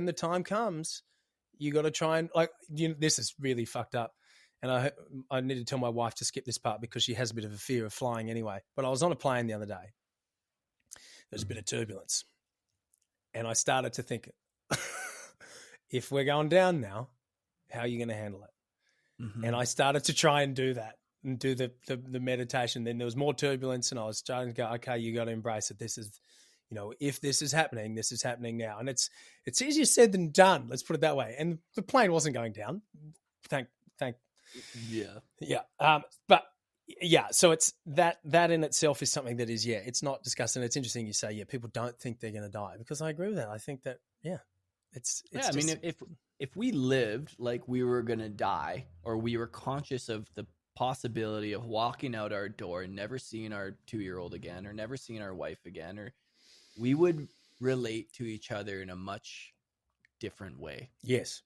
the time comes, you got to try and this is really fucked up. And I need to tell my wife to skip this part because she has a bit of a fear of flying anyway. But I was on a plane the other day. There's a bit of turbulence. And I started to think, if we're going down now, how are you going to handle it? Mm-hmm. And I started to try and do that and do the meditation. Then there was more turbulence and I was starting to go, okay, you got to embrace it. This is, if this is happening now. And it's easier said than done. Let's put it that way. And the plane wasn't going down. Thank. Yeah. But yeah, so it's that in itself is something that is, it's not discussed. And it's interesting you say, people don't think they're going to die, because I agree with that. I think that, it's I mean, if we lived like we were going to die, or we were conscious of the possibility of walking out our door and never seeing our 2-year-old again, or never seeing our wife again, or we would relate to each other in a much different way. Yes.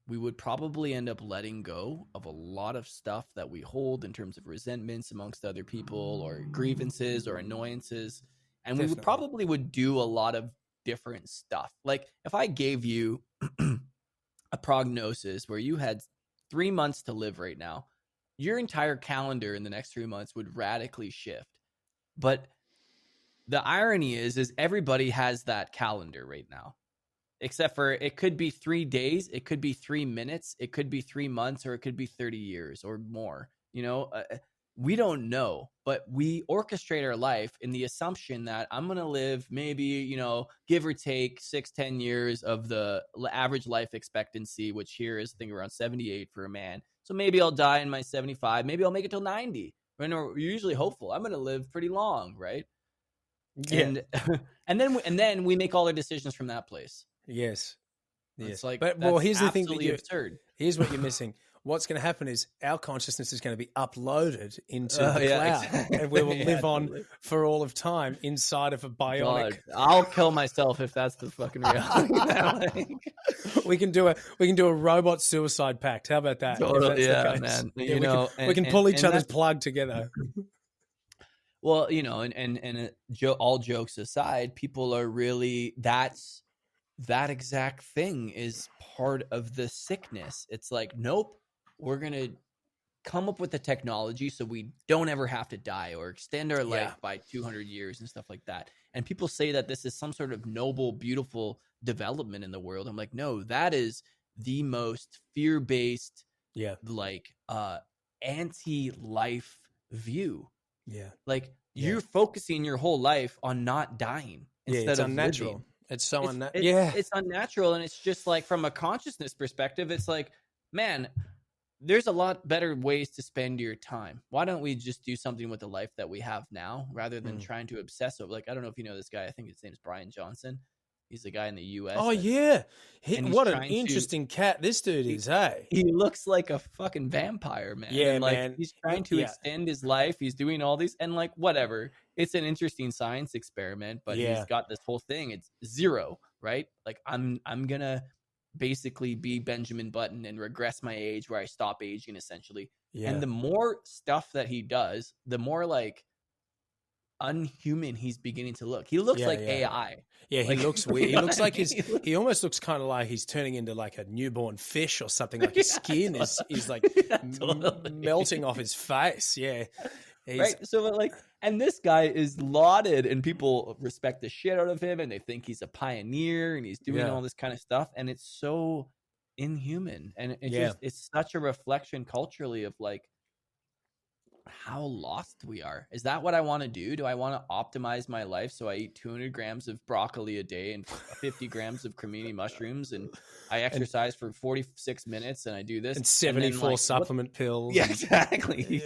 We would probably end up letting go of a lot of stuff that we hold in terms of resentments amongst other people, or grievances or annoyances. And we would probably do a lot of different stuff. Like, if I gave you a prognosis where you had 3 months to live right now, your entire calendar in the next 3 months would radically shift. But the irony is everybody has that calendar right now. Except for, it could be 3 days, it could be 3 minutes, it could be 3 months, or it could be 30 years or more. we don't know, but we orchestrate our life in the assumption that I'm going to live maybe, you know, give or take 6-10 years of the average life expectancy, which here is, I think, around 78 for a man. So maybe I'll die in my 75. Maybe I'll make it till 90. We're usually hopeful. I'm going to live pretty long, right? Yeah. And then we make all our decisions from that place. Yes. It's like, but well, here's the thing absolutely absurd. Here's what you're missing. What's going to happen is our consciousness is going to be uploaded into the cloud, exactly. and we will live on for all of time inside of a bionic. God, I'll kill myself if that's the fucking reality. we can do a robot suicide pact. How about that? Totally, yeah, man. Yeah, we can pull each other's plug together. Well, you know, all jokes aside, people are really that exact thing is part of the sickness. It's like, nope, we're going to come up with the technology so we don't ever have to die or extend our life by 200 years and stuff like that. And people say that this is some sort of noble, beautiful development in the world. I'm like, no, that is the most fear-based, like anti-life view. Yeah. Like you're focusing your whole life on not dying instead of unnatural. Living. It's so unnatural. It's unnatural. And it's just like, from a consciousness perspective, it's like, man, there's a lot better ways to spend your time. Why don't we just do something with the life that we have now rather than trying to obsess over, like, I don't know if you know this guy. I think his name's Brian Johnson. He's the guy in the US. Oh, yeah. What an interesting cat this dude is, hey? He looks like a fucking vampire, man. Yeah, and, like, man. He's trying to extend his life. He's doing all these, and like, whatever. It's an interesting science experiment, but he's got this whole thing. It's zero, right? Like, I'm gonna basically be Benjamin Button and regress my age where I stop aging, essentially. Yeah. And the more stuff that he does, the more like unhuman he's beginning to look. He looks like AI. Yeah, he looks weird. He looks like he almost looks kind of like he's turning into like a newborn fish or something. Like his skin is like melting off his face. Yeah. Right. So like, and this guy is lauded and people respect the shit out of him and they think he's a pioneer and he's doing all this kind of stuff. And it's so inhuman. And it's such a reflection culturally of like how lost we are. Is that what I want to do? Do I want to optimize my life so I eat 200 grams of broccoli a day and 50 grams of cremini mushrooms and I exercise for 46 minutes and I do this and 74 supplement pills? Yeah, exactly.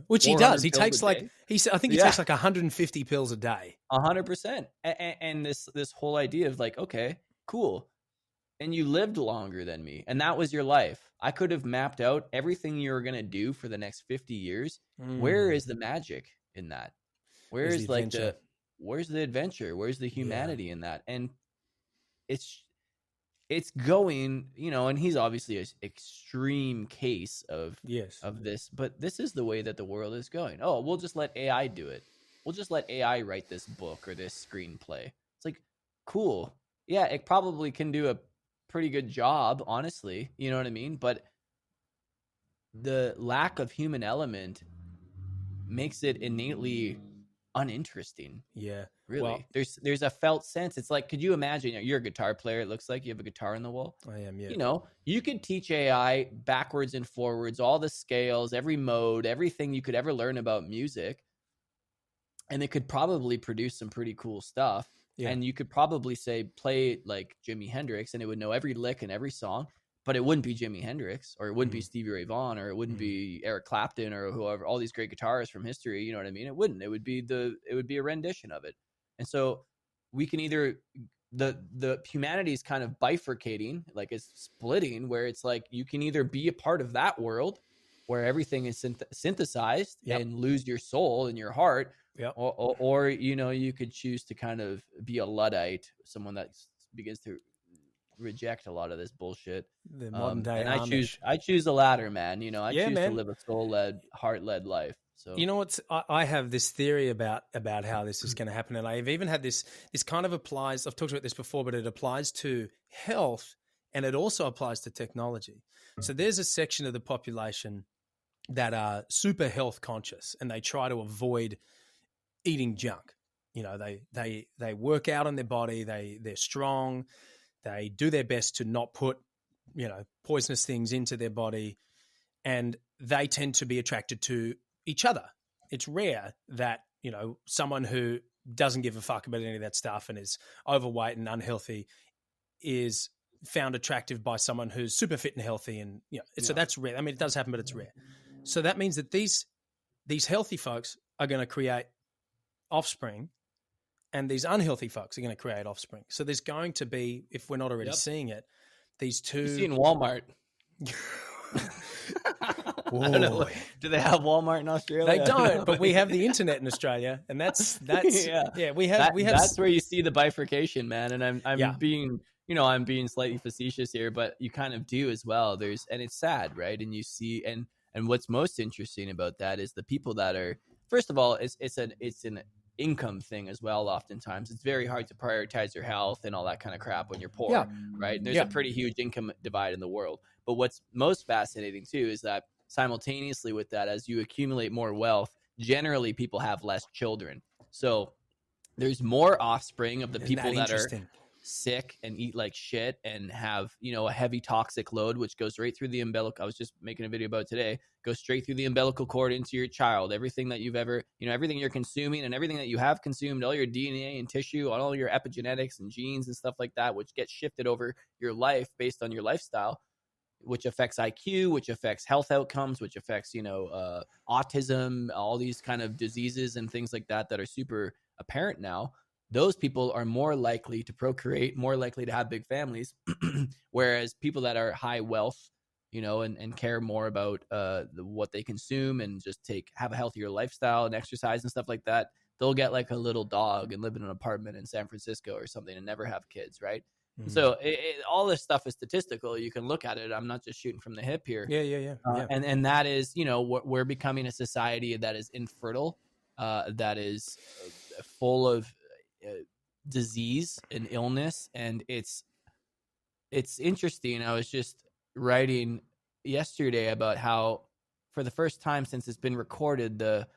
Which he does. He takes like I think he takes like 150 pills a day. 100%. And this whole idea of like, okay, cool. And you lived longer than me. And that was your life. I could have mapped out everything you were going to do for the next 50 years. Where is the magic in that? Where's like where's the adventure? Where's the humanity in that? And it's going, you know, and he's obviously an extreme case of this, but this is the way that the world is going. Oh, we'll just let AI do it. We'll just let AI write this book or this screenplay. It's like, cool. Yeah, it probably can do a pretty good job, honestly, you know what I mean? But the lack of human element makes it innately uninteresting. Yeah, really. Well, there's a felt sense. It's like, could you imagine? You're a guitar player. It looks like you have a guitar on the wall. I am. Yeah. You know, you could teach AI backwards and forwards, all the scales, every mode, everything you could ever learn about music, and it could probably produce some pretty cool stuff. Yeah. And you could probably say, play like Jimi Hendrix, and it would know every lick and every song, but it wouldn't be Jimi Hendrix, or it wouldn't be Stevie Ray Vaughan, or it wouldn't be Eric Clapton, or whoever, all these great guitarists from history. You know what I mean? It wouldn't. It would be a rendition of it. And so we can either, the humanity is kind of bifurcating, like it's splitting, where it's like you can either be a part of that world where everything is synthesized and lose your soul and your heart. Yeah. Or you know, you could choose to kind of be a Luddite, someone that begins to reject a lot of this bullshit. The modern day, and I choose the latter, man. You know, I choose to live a soul-led, heart-led life. So you know what? I have this theory about how this is going to happen, and I've even had this kind of applies. I've talked about this before, but it applies to health, and it also applies to technology. So there's a section of the population that are super health conscious, and they try to avoid eating junk. You know, they work out on their body, they're strong, they do their best to not put, you know, poisonous things into their body, and they tend to be attracted to, each other. It's rare that, someone who doesn't give a fuck about any of that stuff and is overweight and unhealthy is found attractive by someone who's super fit and healthy. And, so that's rare. I mean, it does happen, but it's rare. So that means that these healthy folks are going to create offspring, and these unhealthy folks are going to create offspring. So there's going to be, if we're not already seeing it, these two. You see in Walmart. I don't know. Do they have Walmart in Australia? They don't, but we have the internet in Australia, and that's we have that's where you see the bifurcation, man. And I'm being I'm being slightly facetious here, but you kind of do as well. And it's sad, right? And you see, and what's most interesting about that is the people that are, first of all, it's an income thing as well. Oftentimes it's very hard to prioritize your health and all that kind of crap when you're poor, right? And there's a pretty huge income divide in the world. But what's most fascinating too is that simultaneously with that, as you accumulate more wealth, generally people have less children. So there's more offspring of the people that are sick and eat like shit and have, a heavy toxic load, which goes right through the umbilical. I was just making a video about today, goes straight through the umbilical cord into your child. Everything that you've ever, everything you're consuming and everything that you have consumed, all your DNA and tissue, all your epigenetics and genes and stuff like that, which gets shifted over your life based on your lifestyle, which affects IQ, which affects health outcomes, which affects, autism, all these kind of diseases and things like that are super apparent now. Those people are more likely to procreate, more likely to have big families, whereas people that are high wealth, and care more about what they consume and just have a healthier lifestyle and exercise and stuff like that, they'll get like a little dog and live in an apartment in San Francisco or something and never have kids, right? Mm-hmm. So all this stuff is statistical. You can look at it. I'm not just shooting from the hip here. Yeah. And that is, we're becoming a society that is infertile, that is full of disease and illness. And it's interesting. I was just writing yesterday about how for the first time since it's been recorded, the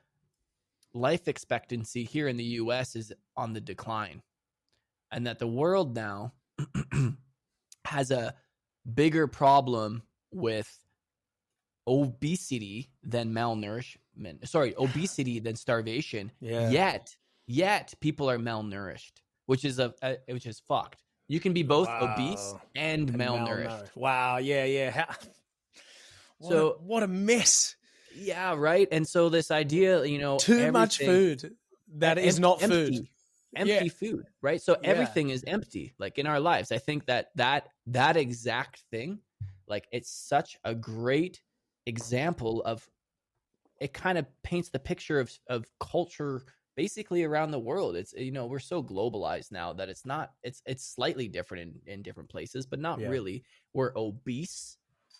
life expectancy here in the US is on the decline, and that the world now has a bigger problem with obesity than obesity than starvation. Yet people are malnourished, which is fucked. You can be both obese and malnourished. Wow. Yeah. What a mess. Yeah. Right. And so this idea, too much food that is not empty, food. Empty food, right? So everything is empty, like in our lives. I think that exact thing, like it's such a great example of, it kind of paints the picture of culture basically around the world. It's, we're so globalized now that it's slightly different in different places, but not really. We're obese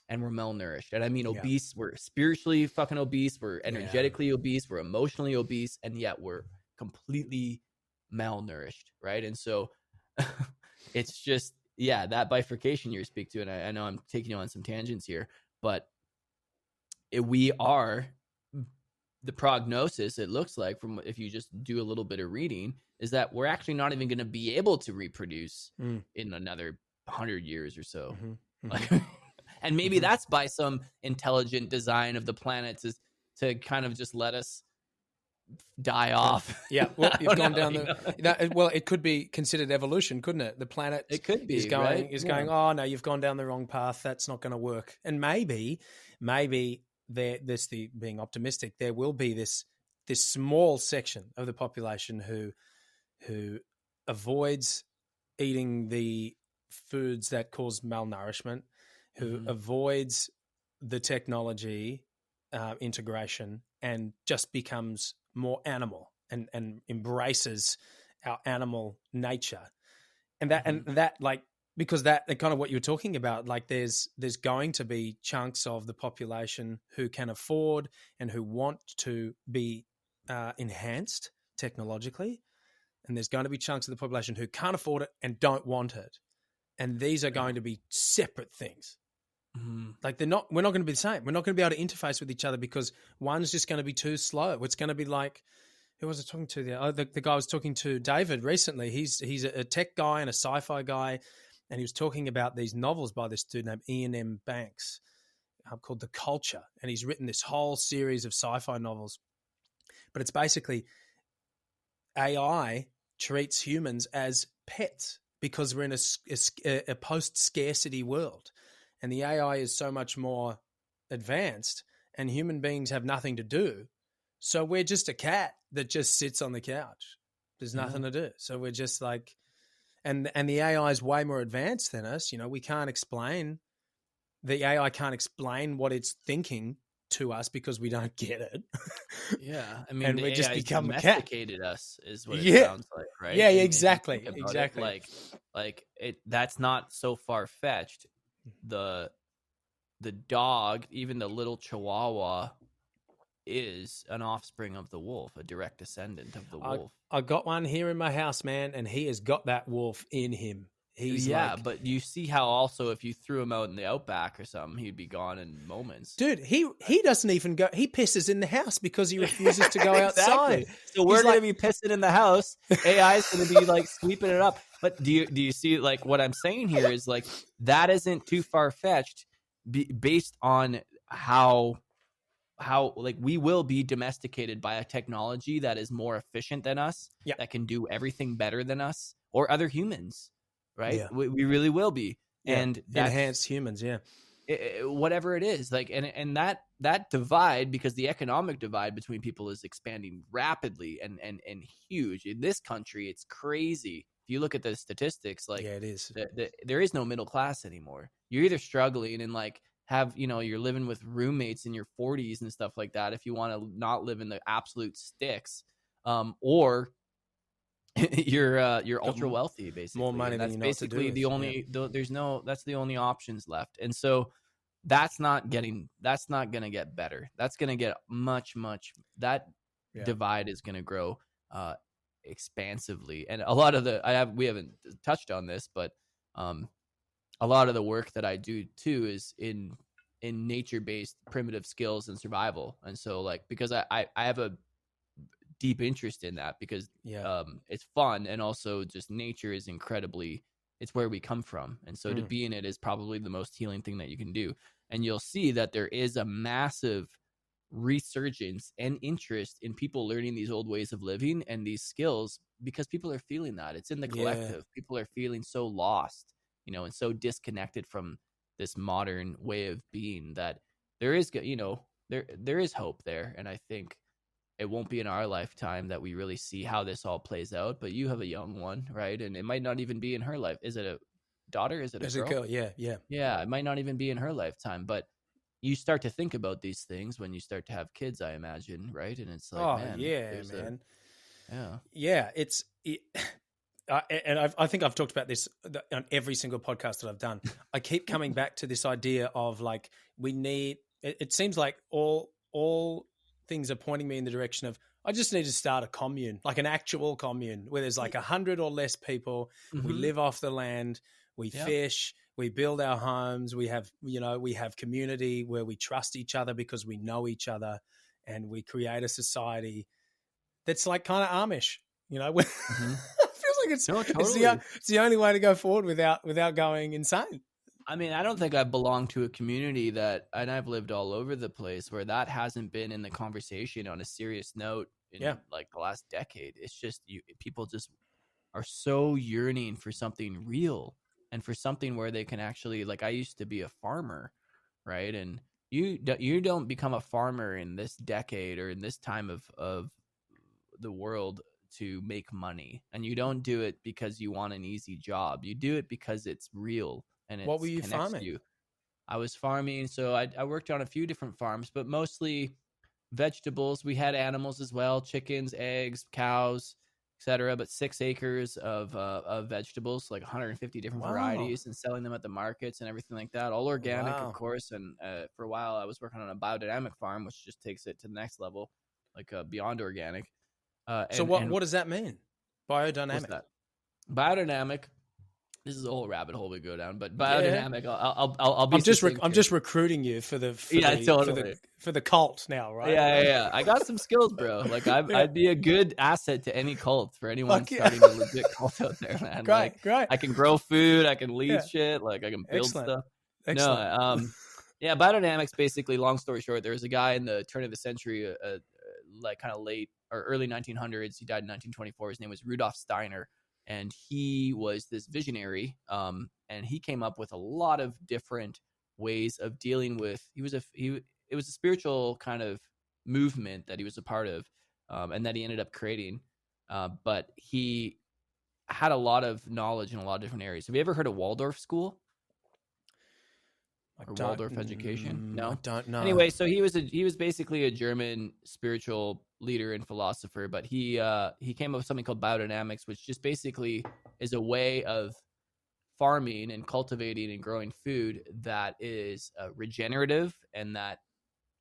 and we're malnourished. And I mean obese, we're spiritually fucking obese, we're energetically obese, we're emotionally obese, and yet we're completely malnourished, right? And so it's just that bifurcation you speak to, and I know I'm taking you on some tangents here, but we are, the prognosis, it looks like, from if you just do a little bit of reading, is that we're actually not even going to be able to reproduce in another 100 years or so. Like, and maybe that's by some intelligent design of the planet to kind of just let us die off. Well, you've gone down it could be considered evolution, couldn't it? The planet is going, oh no, you've gone down the wrong path. That's not going to work. And maybe being optimistic, there will be this small section of the population who avoids eating the foods that cause malnourishment, who avoids the technology integration, and just becomes more animal and embraces our animal nature. And that like, because that kind of what you're talking about, like there's going to be chunks of the population who can afford and who want to be enhanced technologically. And there's going to be chunks of the population who can't afford it and don't want it. And these are going to be separate things. Like we're not going to be the same. We're not going to be able to interface with each other because one's just going to be too slow. It's going to be like, who was I talking to there? The guy I was talking to, David, recently. He's a tech guy and a sci-fi guy. And he was talking about these novels by this dude named Ian M. Banks. called The Culture, and he's written this whole series of sci-fi novels. But it's basically AI treats humans as pets because we're in a post-scarcity world, and the AI is so much more advanced, and human beings have nothing to do. So we're just a cat that just sits on the couch. There's nothing to do. So we're just like, and the AI is way more advanced than us. We can't explain. The AI can't explain what it's thinking to us because we don't get it. Yeah, I mean, and the we just AI become a cat. Domesticated us is what it sounds like, right? Yeah, And exactly, think about exactly. it, like it. That's not so far fetched. The dog, even the little Chihuahua, is an offspring of the wolf, a direct descendant of the wolf. I got one here in my house, man, and he has got that wolf in him. He's but you see how also if you threw him out in the outback or something, he'd be gone in moments. Dude, he doesn't even go. He pisses in the house because he refuses to go outside. So we're going to be pissing in the house. AI is going to be like sweeping it up. But do you see, like, what I'm saying here is like that isn't too far fetched based on how like we will be domesticated by a technology that is more efficient than us, that can do everything better than us or other humans. Right. Yeah. We really will be. Yeah. And enhanced humans. Yeah. Whatever it is, like, and that divide, because the economic divide between people is expanding rapidly and huge in this country. It's crazy. If you look at the statistics, like, it is. There is no middle class anymore. You're either struggling and like you're living with roommates in your 40s and stuff like that if you want to not live in the absolute sticks, or you're ultra wealthy, basically. More money than you know what to do with. The only that's the only options left. And so that's not going to get better. That's going to get much that divide is going to grow expansively. And a lot of we haven't touched on this, but a lot of the work that I do too is in nature-based primitive skills and survival. And so, like, because I have a deep interest in that, because it's fun, and also just nature is incredibly, it's where we come from, and so to be in it is probably the most healing thing that you can do. And you'll see that there is a massive resurgence and interest in people learning these old ways of living and these skills, because people are feeling that it's in the collective. People are feeling so lost, and so disconnected from this modern way of being, that there is there is hope there. And I think it won't be in our lifetime that we really see how this all plays out. But you have a young one, right? And it might not even be in her life. Is it a daughter? Is it a girl? Yeah, it might not even be in her lifetime. But you start to think about these things when you start to have kids, I imagine, right? And it's like, I think I've talked about this on every single podcast that I've done. I keep coming back to this idea of, like, we need. It seems like all things are pointing me in the direction of, I just need to start a commune, like an actual commune where there's like 100 or less people. We live off the land, we fish, we build our homes, we have community where we trust each other because we know each other, and we create a society that's like kind of Amish, It feels like it's the only way to go forward without going insane. I mean, I don't think I belong to a community and I've lived all over the place where that hasn't been in the conversation on a serious note in like the last decade. It's just people just are so yearning for something real, and for something where they can actually, like, I used to be a farmer, right? And you don't become a farmer in this decade or in this time of the world to make money, and you don't do it because you want an easy job. You do it because it's real. And what were you farming? I was farming, so I worked on a few different farms, but mostly vegetables. We had animals as well: chickens, eggs, cows, etc. But 6 acres of vegetables, like 150 different varieties, and selling them at the markets and everything like that. All organic, of course. And for a while, I was working on a biodynamic farm, which just takes it to the next level, like beyond organic. So what does that mean? Biodynamic. What's that? Biodynamic. This is a whole rabbit hole we go down, but biodynamic. I'll be. I'm just recruiting you for the cult now, right? Yeah. I got some skills, bro. Like I'd be a good asset to any cult, for anyone starting a legit cult out there, man. Great. I can grow food. I can lead shit. Like I can build stuff. Excellent. Yeah, biodynamics, basically, long story short, there was a guy in the turn of the century, like kind of late or early 1900s. He died in 1924. His name was Rudolf Steiner, and he was this visionary. And he came up with a lot of different ways of dealing with. It was a spiritual kind of movement that he was a part of, and that he ended up creating. But he had a lot of knowledge in a lot of different areas. Have you ever heard of Waldorf school? Or Waldorf education? No, I don't know. Anyway, so he was basically a German spiritual leader and philosopher, but he came up with something called biodynamics, which just basically is a way of farming and cultivating and growing food that is regenerative, and that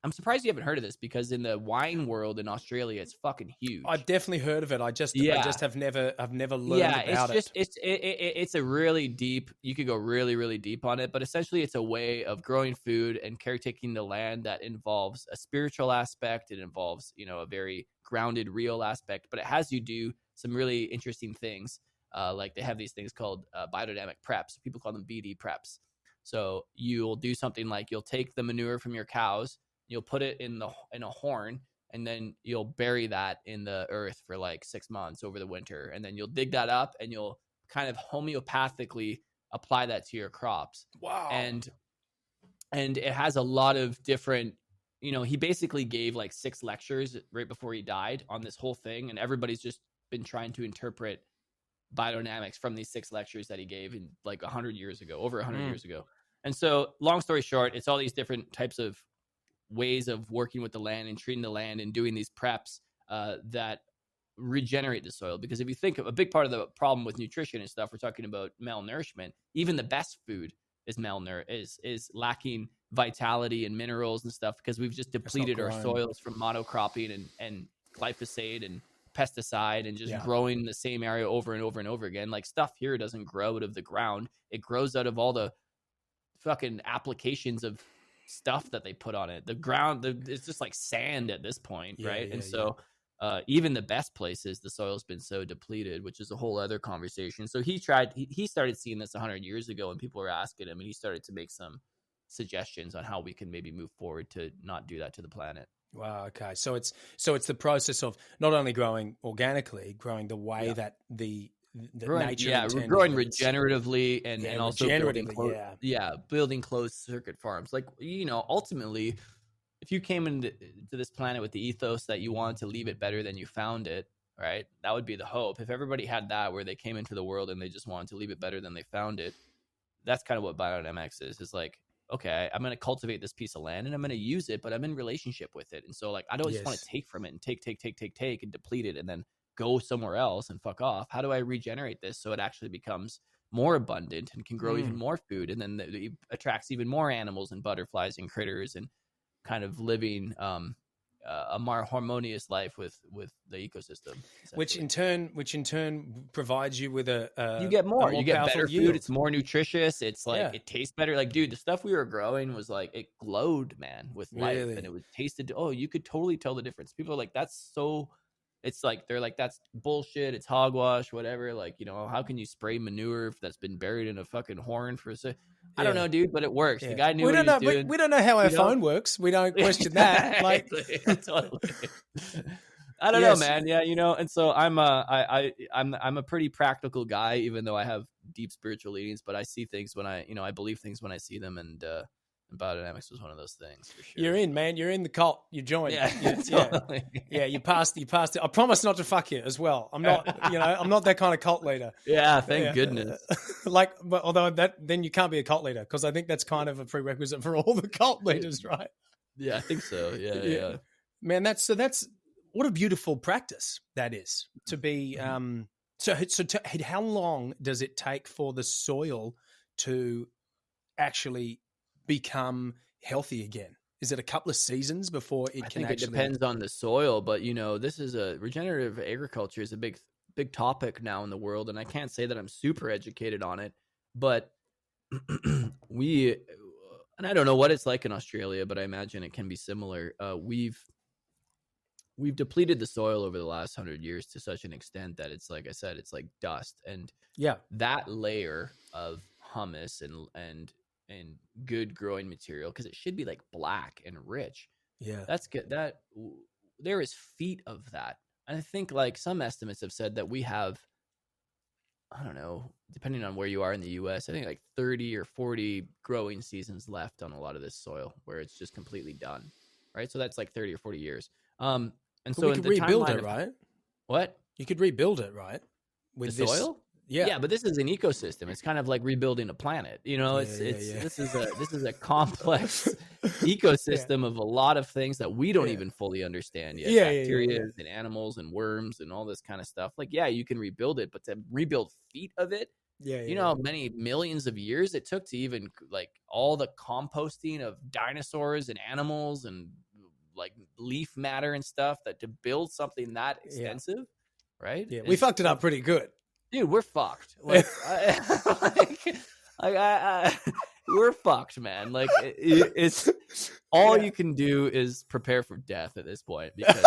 I'm surprised you haven't heard of this, because in the wine world in Australia, it's fucking huge. I've definitely heard of it. I just have never learned about it. It's a really deep. You could go really, really deep on it, but essentially, it's a way of growing food and caretaking the land that involves a spiritual aspect. It involves, a very grounded, real aspect, but it has you do some really interesting things. Like they have these things called biodynamic preps. People call them BD preps. So you'll do something like you'll take the manure from your cows. You'll put it in a horn, and then you'll bury that in the earth for like 6 months over the winter. And then you'll dig that up, and you'll kind of homeopathically apply that to your crops. Wow. And it has a lot of different, he basically gave like 6 lectures right before he died on this whole thing. And everybody's just been trying to interpret biodynamics from these 6 lectures that he gave in like 100 years ago, over 100 years ago. And so long story short, it's all these different types of ways of working with the land and treating the land and doing these preps that regenerate the soil. Because if you think of a big part of the problem with nutrition and stuff, we're talking about malnourishment. Even the best food is is lacking vitality and minerals and stuff, because we've just depleted our soils from monocropping and glyphosate and pesticide and just growing the same area over and over and over again. Like, stuff here doesn't grow out of the ground. It grows out of all the fucking applications of stuff that they put on it. The ground, it's just like sand at this point, right? So even the best places, the soil's been so depleted, which is a whole other conversation. So he started seeing this 100 years ago, and people were asking him, and he started to make some suggestions on how we can maybe move forward to not do that to the planet. Wow. Okay. So it's the process of not only growing organically, growing the way that the nature growing regeneratively and also building closed circuit farms. Like, ultimately, if you came into this planet with the ethos that you wanted to leave it better than you found it, right? That would be the hope. If everybody had that, where they came into the world and they just wanted to leave it better than they found it, that's kind of what biodynamics is. It's like, okay, I'm going to cultivate this piece of land and I'm going to use it, but I'm in relationship with it. And so, like, I don't just want to take from it and take and deplete it and then go somewhere else and fuck off. How do I regenerate this so it actually becomes more abundant and can grow even more food, and then it attracts even more animals and butterflies and critters, and kind of living a more harmonious life with the ecosystem, which in turn provides you with you get more, you get better yield. Food. It's more nutritious. It's like it tastes better. Like, dude, the stuff we were growing was like, it glowed, man, with life, and it was tasted. Oh, you could totally tell the difference. People are like, that's so. It's like, they're like, that's bullshit. It's hogwash, whatever. Like, how can you spray manure that's been buried in a fucking horn for I don't know, dude, but it works. The guy knew what he was doing. We don't know how our phone works. We don't question that. Like, totally. I don't know, man. Yeah, and so I'm a pretty practical guy, even though I have deep spiritual leanings. But I see things when I believe things when I see them, and biodynamics was one of those things, for sure. You're in, man. You're in the cult. You joined. Totally. You passed it. I promise not to fuck you as well. I'm not, I'm not that kind of cult leader. Yeah, thank goodness. But although then you can't be a cult leader, because I think that's kind of a prerequisite for all the cult leaders, right? Yeah, I think so. Yeah. Man, that's what a beautiful practice that is to be. How long does it take for the soil to actually become healthy again? Is it a couple of seasons before it can actually? It depends on the soil, but this is regenerative agriculture is a big topic now in the world, and I can't say that I'm super educated on it, but and I don't know what it's like in Australia, but I imagine it can be similar. We've depleted the soil over the last 100 years to such an extent that it's, like I said, it's like dust, and that layer of humus and and good growing material, because it should be like black and rich. Yeah. That's good. There is feet of that. And I think like some estimates have said that we have, I don't know, depending on where you are in the US, I think like 30 or 40 growing seasons left on a lot of this soil where it's just completely done. Right. So that's like 30 or 40 years. And But so we in could the rebuild timeline it, of right? what? You could rebuild it, right? With The this, soil? yeah. Yeah, but this is an ecosystem. It's kind of like rebuilding a planet. You know, Yeah, yeah. this is a complex ecosystem of a lot of things that we don't even fully understand yet. Bacteria and animals and worms and all this kind of stuff. Like, yeah, you can rebuild it, but to rebuild feet of it, you know how many millions of years it took to even like all the composting of dinosaurs and animals and like leaf matter and stuff that to build something that extensive, right? Yeah, we fucked it up pretty good. Dude, we're fucked. Like, we're fucked, man. Like, it's all you can do is prepare for death at this point, because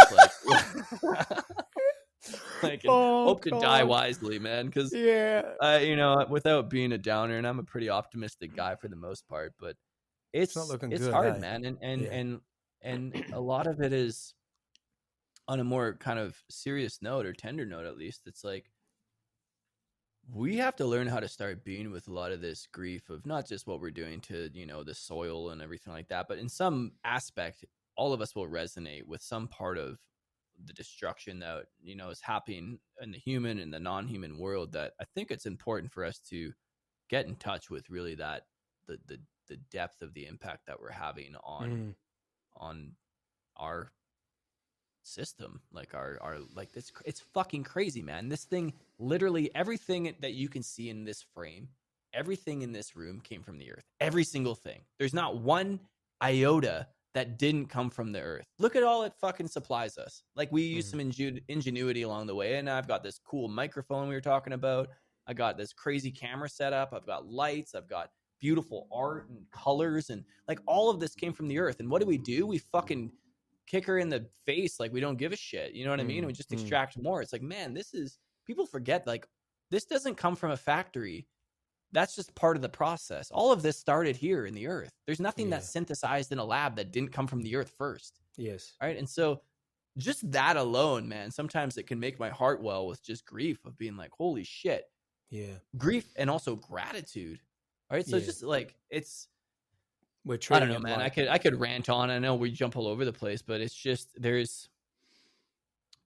like, hope to die wisely, man. Because you know, without being a downer, and I'm a pretty optimistic guy for the most part, but it's not looking it's good, hard, eh? man, and a lot of it is on a more kind of serious note, or tender note at least. It's like, we have to learn how to start being with a lot of this grief of not just what we're doing to, you know, the soil and everything like that, but in some aspect, all of us will resonate with some part of the destruction that, you know, is happening in the human and the non-human world, that I think it's important for us to get in touch with, really, that the depth of the impact that we're having on our system, like our like this. It's fucking crazy, man. This thing, literally everything that you can see in this frame, everything in this room came from the earth. Every single thing. There's not one iota that didn't come from the earth. Look at all it fucking supplies us. Like, we use some ingenuity along the way, and I've got this cool microphone we were talking about. I got this crazy camera setup. I've got lights. I've got beautiful art and colors, and like all of this came from the earth. And what do? We fucking kick her in the face like we don't give a shit. You know what I mean? And we just extract more. It's like, man, people forget, like, this doesn't come from a factory. That's just part of the process. All of this started here in the earth. There's nothing that's synthesized in a lab that didn't come from the earth first. Yes. Right. And so just that alone, man, sometimes it can make my heart well with just grief of being like, holy shit. Yeah. Grief and also gratitude. All right. So just like, we're I don't know, man. I could rant on. I know we jump all over the place, but it's just, there's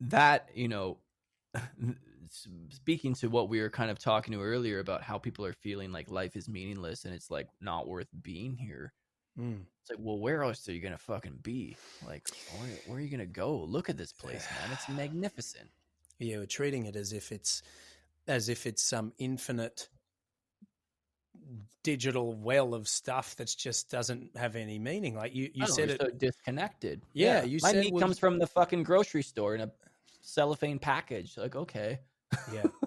that, you know, speaking to what we were kind of talking to earlier about how people are feeling like life is meaningless and it's like not worth being here. It's like, well, where else are you gonna fucking be? Like, where are you gonna go? Look at this place, man. It's magnificent. Yeah, we're treating it as if it's some infinite digital well of stuff that's just doesn't have any meaning. Like you said, it so disconnected. Yeah, my meat comes from the fucking grocery store in a cellophane package. Like, okay,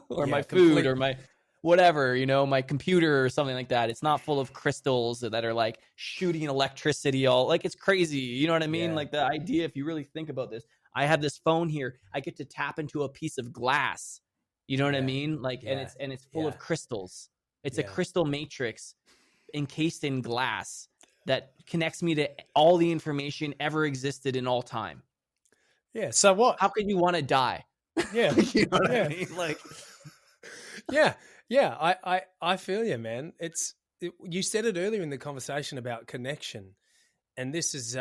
or my food, or my whatever, you know, my computer or something like that. It's not full of crystals that are like shooting electricity all, like, it's crazy. You know what I mean? Like, the idea, if you really think about this, I have this phone here. I get to tap into a piece of glass. You know what I mean? Like, and it's full of crystals. It's a crystal matrix encased in glass that connects me to all the information ever existed in all time. Yeah. So what? How could you want to die? Yeah. You know what I mean? Like, yeah. I feel you, man. You said it earlier in the conversation about connection, and this is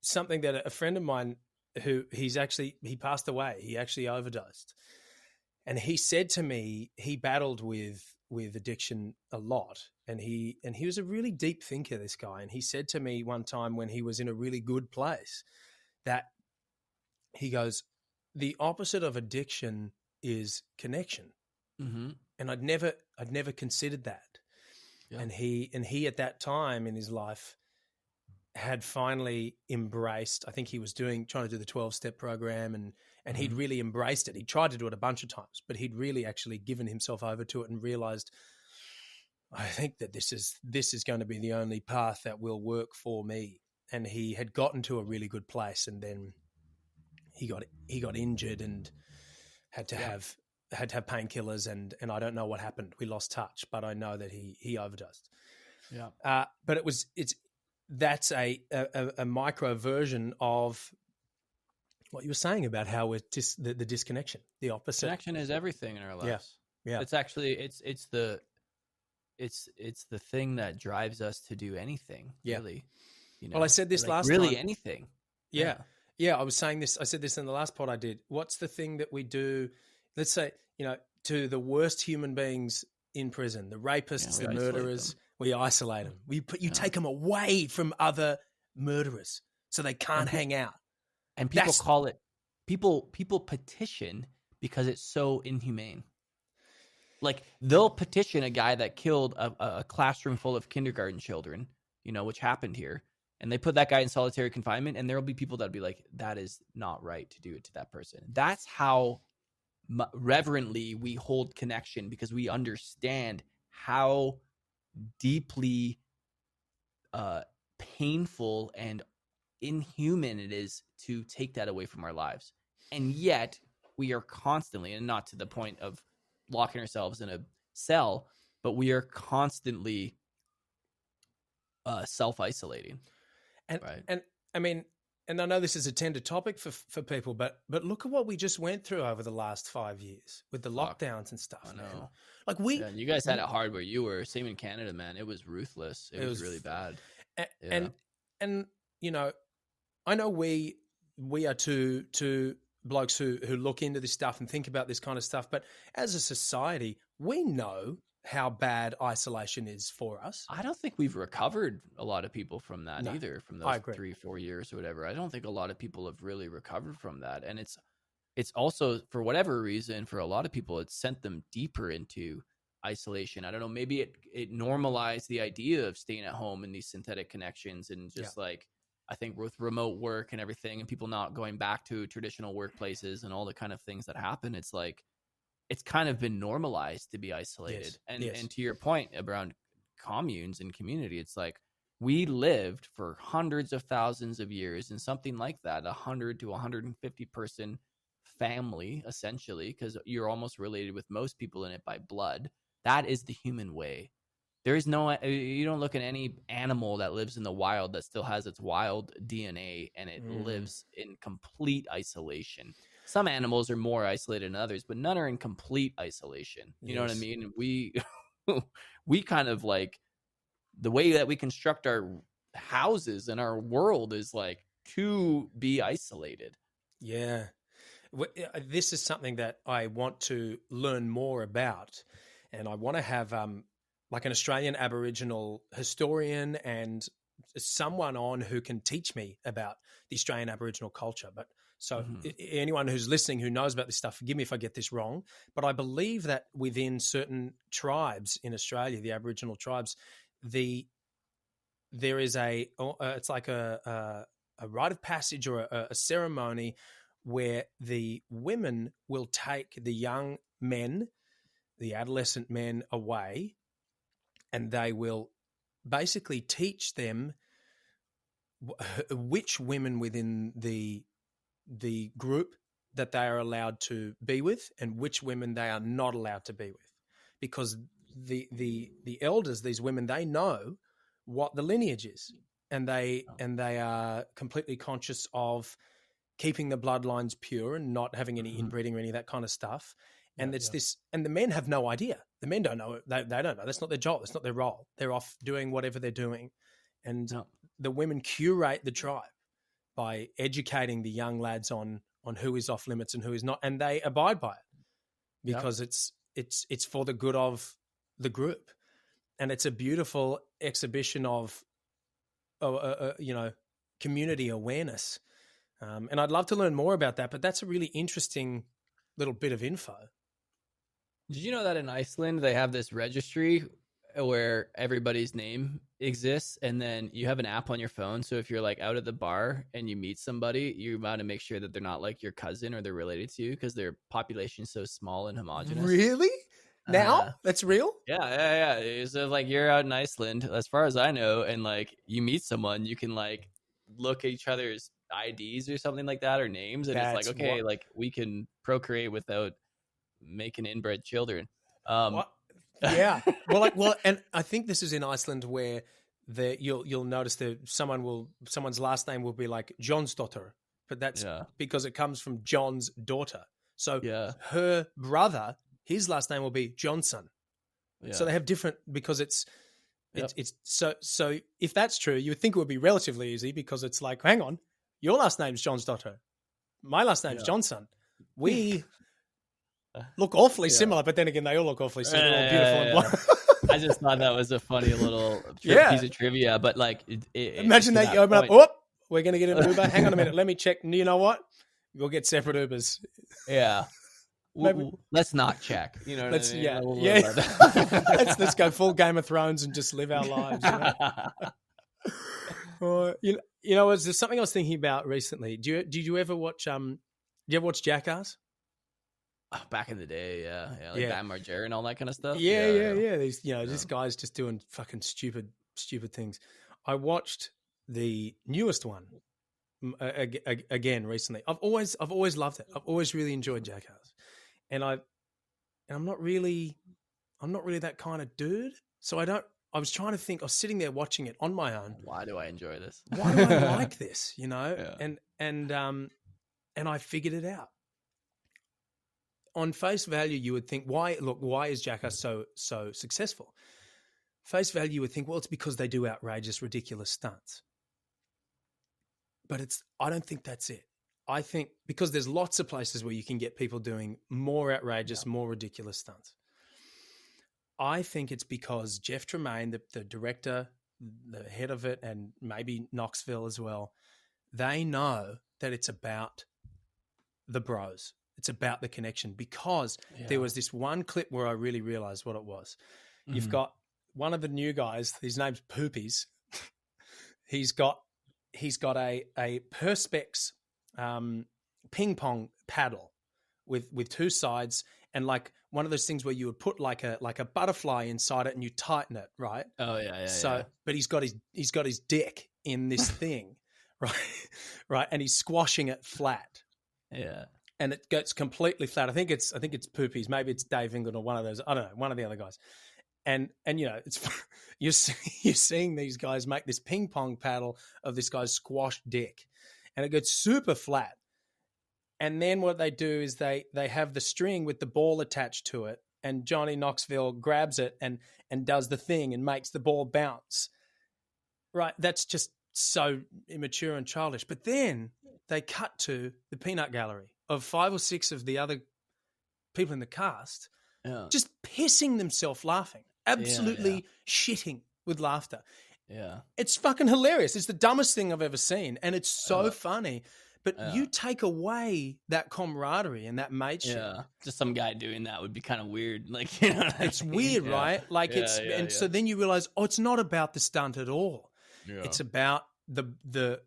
something that a friend of mine who he passed away. He actually overdosed, and he said to me he battled with addiction a lot, and he was a really deep thinker, this guy. And he said to me one time when he was in a really good place that he goes, the opposite of addiction is connection. And I'd never considered that. And he at that time in his life had finally embraced, I think he was trying to do the 12-step program, and he'd really embraced it. He tried to do it a bunch of times, but he'd really actually given himself over to it and realized, I think that this is going to be the only path that will work for me. And he had gotten to a really good place, and then he got injured and had to have painkillers, and I don't know what happened. We lost touch, but I know that he overdosed. Yeah. But that's a micro version of what you were saying about how we're the disconnection, the opposite. Connection is everything in our lives. Yeah. It's actually it's the thing that drives us to do anything. Yeah. Really. Well, I said this last really time. Anything. Yeah. I was saying this. I said this in the last pod I did. What's the thing that we do? Let's say, to the worst human beings in prison, the rapists, the murderers, we isolate them. You take them away from other murderers so they can't hang out. And people petition because it's so inhumane. Like, they'll petition a guy that killed a classroom full of kindergarten children, which happened here. And they put that guy in solitary confinement, and there will be people that will be like, that is not right to do it to that person. That's how reverently we hold connection, because we understand how deeply painful and inhuman it is to take that away from our lives. And yet we are constantly, and not to the point of locking ourselves in a cell, but we are constantly self-isolating. And I mean, and I know this is a tender topic for people, but look at what we just went through over the last 5 years with the lockdowns and stuff. I know. Like you guys had it hard where you were. Same in Canada, man. It was ruthless. It was really bad. And I know we are two blokes who look into this stuff and think about this kind of stuff, but as a society, we know how bad isolation is for us. I don't think we've recovered a lot of people from that either, from those 3-4 years or whatever. I don't think a lot of people have really recovered from that. And it's also, for whatever reason, for a lot of people, it's sent them deeper into isolation. I don't know, maybe it normalized the idea of staying at home and these synthetic connections, and just I think with remote work and everything, and people not going back to traditional workplaces and all the kind of things that happen, it's like, it's kind of been normalized to be isolated. And to your point around communes and community, it's like, we lived for hundreds of thousands of years in something like that, 100 to 150 person family, essentially, because you're almost related with most people in it by blood. That is the human way. There is you don't look at any animal that lives in the wild that still has its wild DNA and it lives in complete isolation. Some animals are more isolated than others, but none are in complete isolation. You know what I mean? We kind of, like, the way that we construct our houses and our world is like to be isolated. Yeah. This is something that I want to learn more about. And I want to have like an Australian Aboriginal historian and someone on who can teach me about the Australian Aboriginal culture. But so anyone who's listening who knows about this stuff, forgive me if I get this wrong, but I believe that within certain tribes in Australia, the Aboriginal tribes, there is it's like a rite of passage or a ceremony where the women will take the young men, the adolescent men, away, and they will basically teach them which women within the group that they are allowed to be with and which women they are not allowed to be with, because the elders, these women, they know what the lineage is, and they are completely conscious of keeping the bloodlines pure and not having any inbreeding or any of that kind of stuff. And this, and the men have no idea. The men don't know. They don't know. That's not their job. That's not their role. They're off doing whatever they're doing. And the women curate the tribe by educating the young lads on who is off limits and who is not, and they abide by it because it's for the good of the group, and it's a beautiful exhibition of community awareness. And I'd love to learn more about that, but that's a really interesting little bit of info. Did you know that in Iceland they have this registry where everybody's name exists, and then you have an app on your phone, so if you're like out at the bar and you meet somebody, you want to make sure that they're not like your cousin or they're related to you because their population is so small and homogenous. Really? Now? That's real? Yeah. So like you're out in Iceland, as far as I know, and like you meet someone, you can like look at each other's IDs or something like that, or names, and it's like, okay, like we can procreate without making inbred children. Yeah. Well, and I think this is in Iceland where you'll notice that someone's last name will be like Jonsdottir, but that's because it comes from John's daughter. So her brother, his last name will be Johnson. Yeah. So they have different because it's so if that's true, you would think it would be relatively easy because it's like, hang on, your last name's Jonsdottir, my last name's Johnson. We look awfully similar, but then again, they all look awfully similar. They're all beautiful and blonde. I just thought that was a funny little piece of trivia, but like, imagine that you open up. Oh, we're going to get an Uber. Hang on a minute. Let me check. You know what? We'll get separate Ubers. Yeah. Let's not check. You know what I mean? Let's go full Game of Thrones and just live our lives. You know, there's something I was thinking about recently. Did you ever watch? Did you ever watch Jackass? Oh, back in the day, like Bam Margera and all that kind of stuff. Yeah. These, these guys just doing fucking stupid things. I watched the newest one again recently. I've always loved it. I've always really enjoyed Jackass, and I'm not really that kind of dude. So I was trying to think. I was sitting there watching it on my own. Why do I enjoy this? Why do I like this? And I figured it out. On face value, you would think, why is Jackass so successful? Face value, you would think, well, it's because they do outrageous, ridiculous stunts. But I don't think that's it. I think because there's lots of places where you can get people doing more outrageous, more ridiculous stunts. I think it's because Jeff Tremaine, the director, the head of it, and maybe Knoxville as well, they know that it's about the bros. It's about the connection because there was this one clip where I really realized what it was. Mm-hmm. You've got one of the new guys, his name's Poopies. He's got a Perspex ping pong paddle with two sides and like one of those things where you would put like a butterfly inside it and you tighten it, right? Oh yeah. So, but he's got his dick in this thing, right, and he's squashing it flat. Yeah. And it gets completely flat. I think it's Poopies. Maybe it's Dave England or one of those. I don't know, one of the other guys. And it's you're seeing these guys make this ping pong paddle of this guy's squashed dick, and it gets super flat. And then what they do is they have the string with the ball attached to it, and Johnny Knoxville grabs it and does the thing and makes the ball bounce. Right, that's just so immature and childish. But then they cut to the peanut gallery of 5 or 6 of the other people in the cast just pissing themselves laughing, absolutely shitting with laughter. Yeah. It's fucking hilarious. It's the dumbest thing I've ever seen, and it's so funny. But you take away that camaraderie and that mateship. Yeah, just some guy doing that would be kind of weird. Like, it's weird, right? Like so then you realize, it's not about the stunt at all. Yeah. It's about the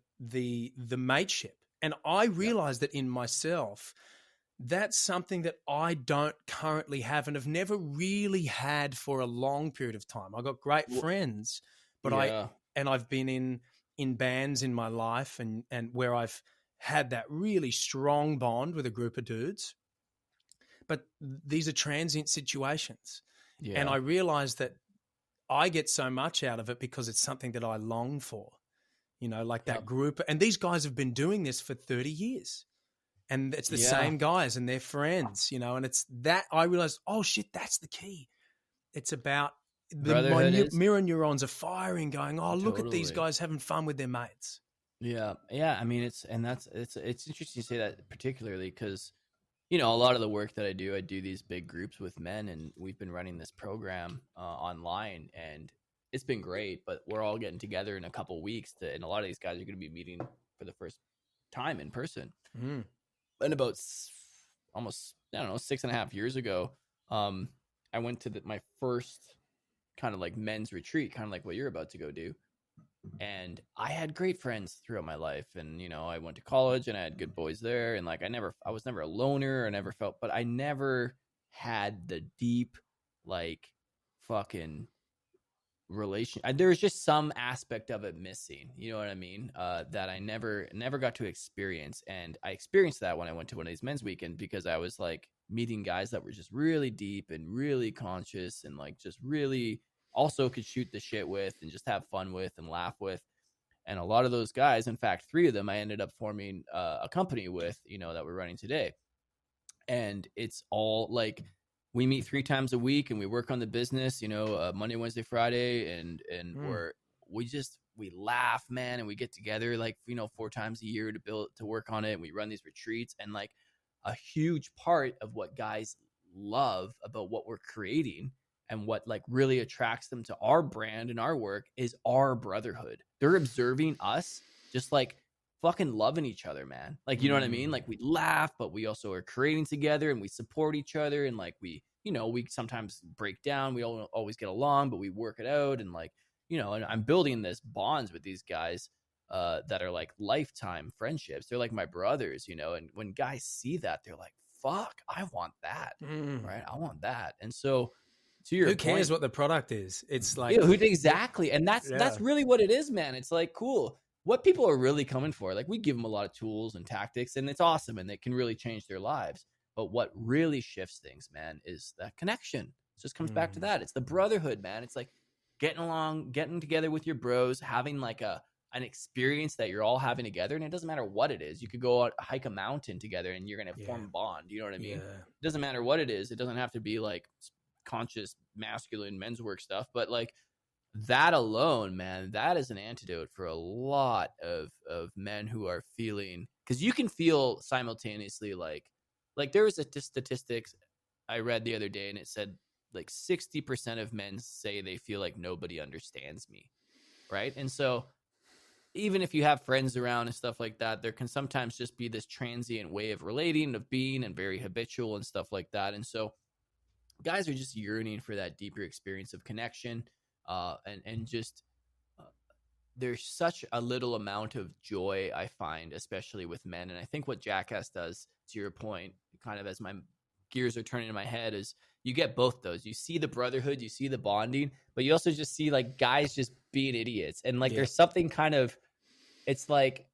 mateship. And I realized that in myself, that's something that I don't currently have and have never really had for a long period of time. I got great friends, but I've been in bands in my life and where I've had that really strong bond with a group of dudes. But these are transient situations. Yeah. And I realized that I get so much out of it because it's something that I long for. Like that group. And these guys have been doing this for 30 years. And it's the same guys and they're friends, and it's that I realized, oh shit, that's the key. It's about my mirror neurons are firing going, look at these guys having fun with their mates. Yeah. Yeah. I mean, it's interesting to say that particularly because, a lot of the work that I do these big groups with men, and we've been running this program online, and it's been great, but we're all getting together in a couple weeks and a lot of these guys are going to be meeting for the first time in person. Mm. And about almost, 6.5 years ago, I went to my first kind of like men's retreat, kind of like what you're about to go do. And I had great friends throughout my life. And, I went to college and I had good boys there. And like, I was never a loner. But I never had the deep, like fucking there's just some aspect of it missing, you know what I mean, that I never got to experience. And I experienced that when I went to one of these men's weekends, because I was like meeting guys that were just really deep and really conscious and like just really also could shoot the shit with and just have fun with and laugh with. And a lot of those guys, in fact 3 of them, I ended up forming a company with, you know, that we're running today. And it's all like, we meet 3 times a week and we work on the business, you know, Monday, Wednesday, Friday. And we laugh, man. And we get together like, you know, 4 times a year to work on it. And we run these retreats. And like a huge part of what guys love about what we're creating and what like really attracts them to our brand and our work is our brotherhood. They're observing us just like fucking loving each other, man. Like, you know what I mean? Like we laugh, but we also are creating together and we support each other. And like we sometimes break down. We all always get along, but we work it out. And like, you know, and I'm building this bonds with these guys that are like lifetime friendships. They're like my brothers, you know, and when guys see that, they're like, fuck, I want that. Right. I want that. And so, to your who cares point, what the product is? It's like, yeah, exactly. And that's really what it is, man. It's like, cool. What people are really coming for, like we give them a lot of tools and tactics and it's awesome and it can really change their lives. But what really shifts things, man, is that connection. It just comes back to that. It's the brotherhood, man. It's like getting along, getting together with your bros, having like an experience that you're all having together. And it doesn't matter what it is. You could go out, hike a mountain together and you're going to form a bond. You know what I mean? It doesn't matter what it is. It doesn't have to be like conscious masculine men's work stuff, but like that alone, man, that is an antidote for a lot of men who are feeling, because you can feel simultaneously like there was a statistics I read the other day and it said like 60% of men say they feel like nobody understands me, right? And so even if you have friends around and stuff like that, there can sometimes just be this transient way of relating, of being, and very habitual and stuff like that. And so guys are just yearning for that deeper experience of connection, and just there's such a little amount of joy I find, especially with men. And I think what Jackass does, to your point, kind of as my gears are turning in my head, is you get both those. You see the brotherhood, you see the bonding, but you also just see like guys just being idiots. And like there's something kind of, it's like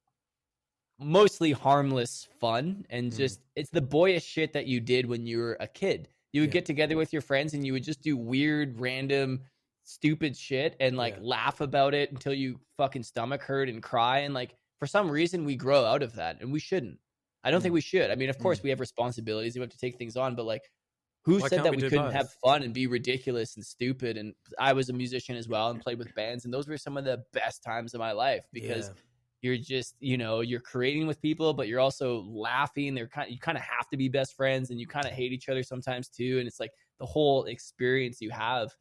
mostly harmless fun and just it's the boyish shit that you did when you were a kid. You would get together with your friends and you would just do weird, random, stupid shit and like laugh about it until you fucking stomach hurt and cry. And like, for some reason we grow out of that and we shouldn't. I don't think we should. I mean, of course we have responsibilities and we have to take things on, but like who said that we couldn't have fun and be ridiculous and stupid? And I was a musician as well and played with bands. And those were some of the best times of my life because you're just, you know, you're creating with people, but you're also laughing. You kind of have to be best friends and you kind of hate each other sometimes too. And it's like the whole experience you have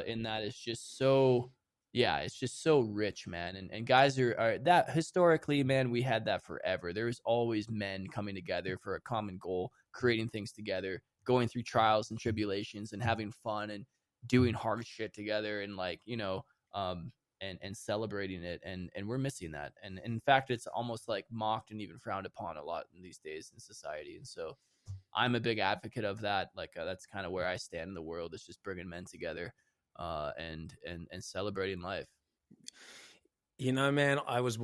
in that is just so, it's just so rich, man. And guys are that historically, man, we had that forever. There's always men coming together for a common goal, creating things together, going through trials and tribulations and having fun and doing hard shit together and like, you know, and celebrating it. And we're missing that. And in fact, it's almost like mocked and even frowned upon a lot in these days in society. And so I'm a big advocate of that. Like that's kind of where I stand in the world. It's just bringing men together and celebrating life. You know, man, I've been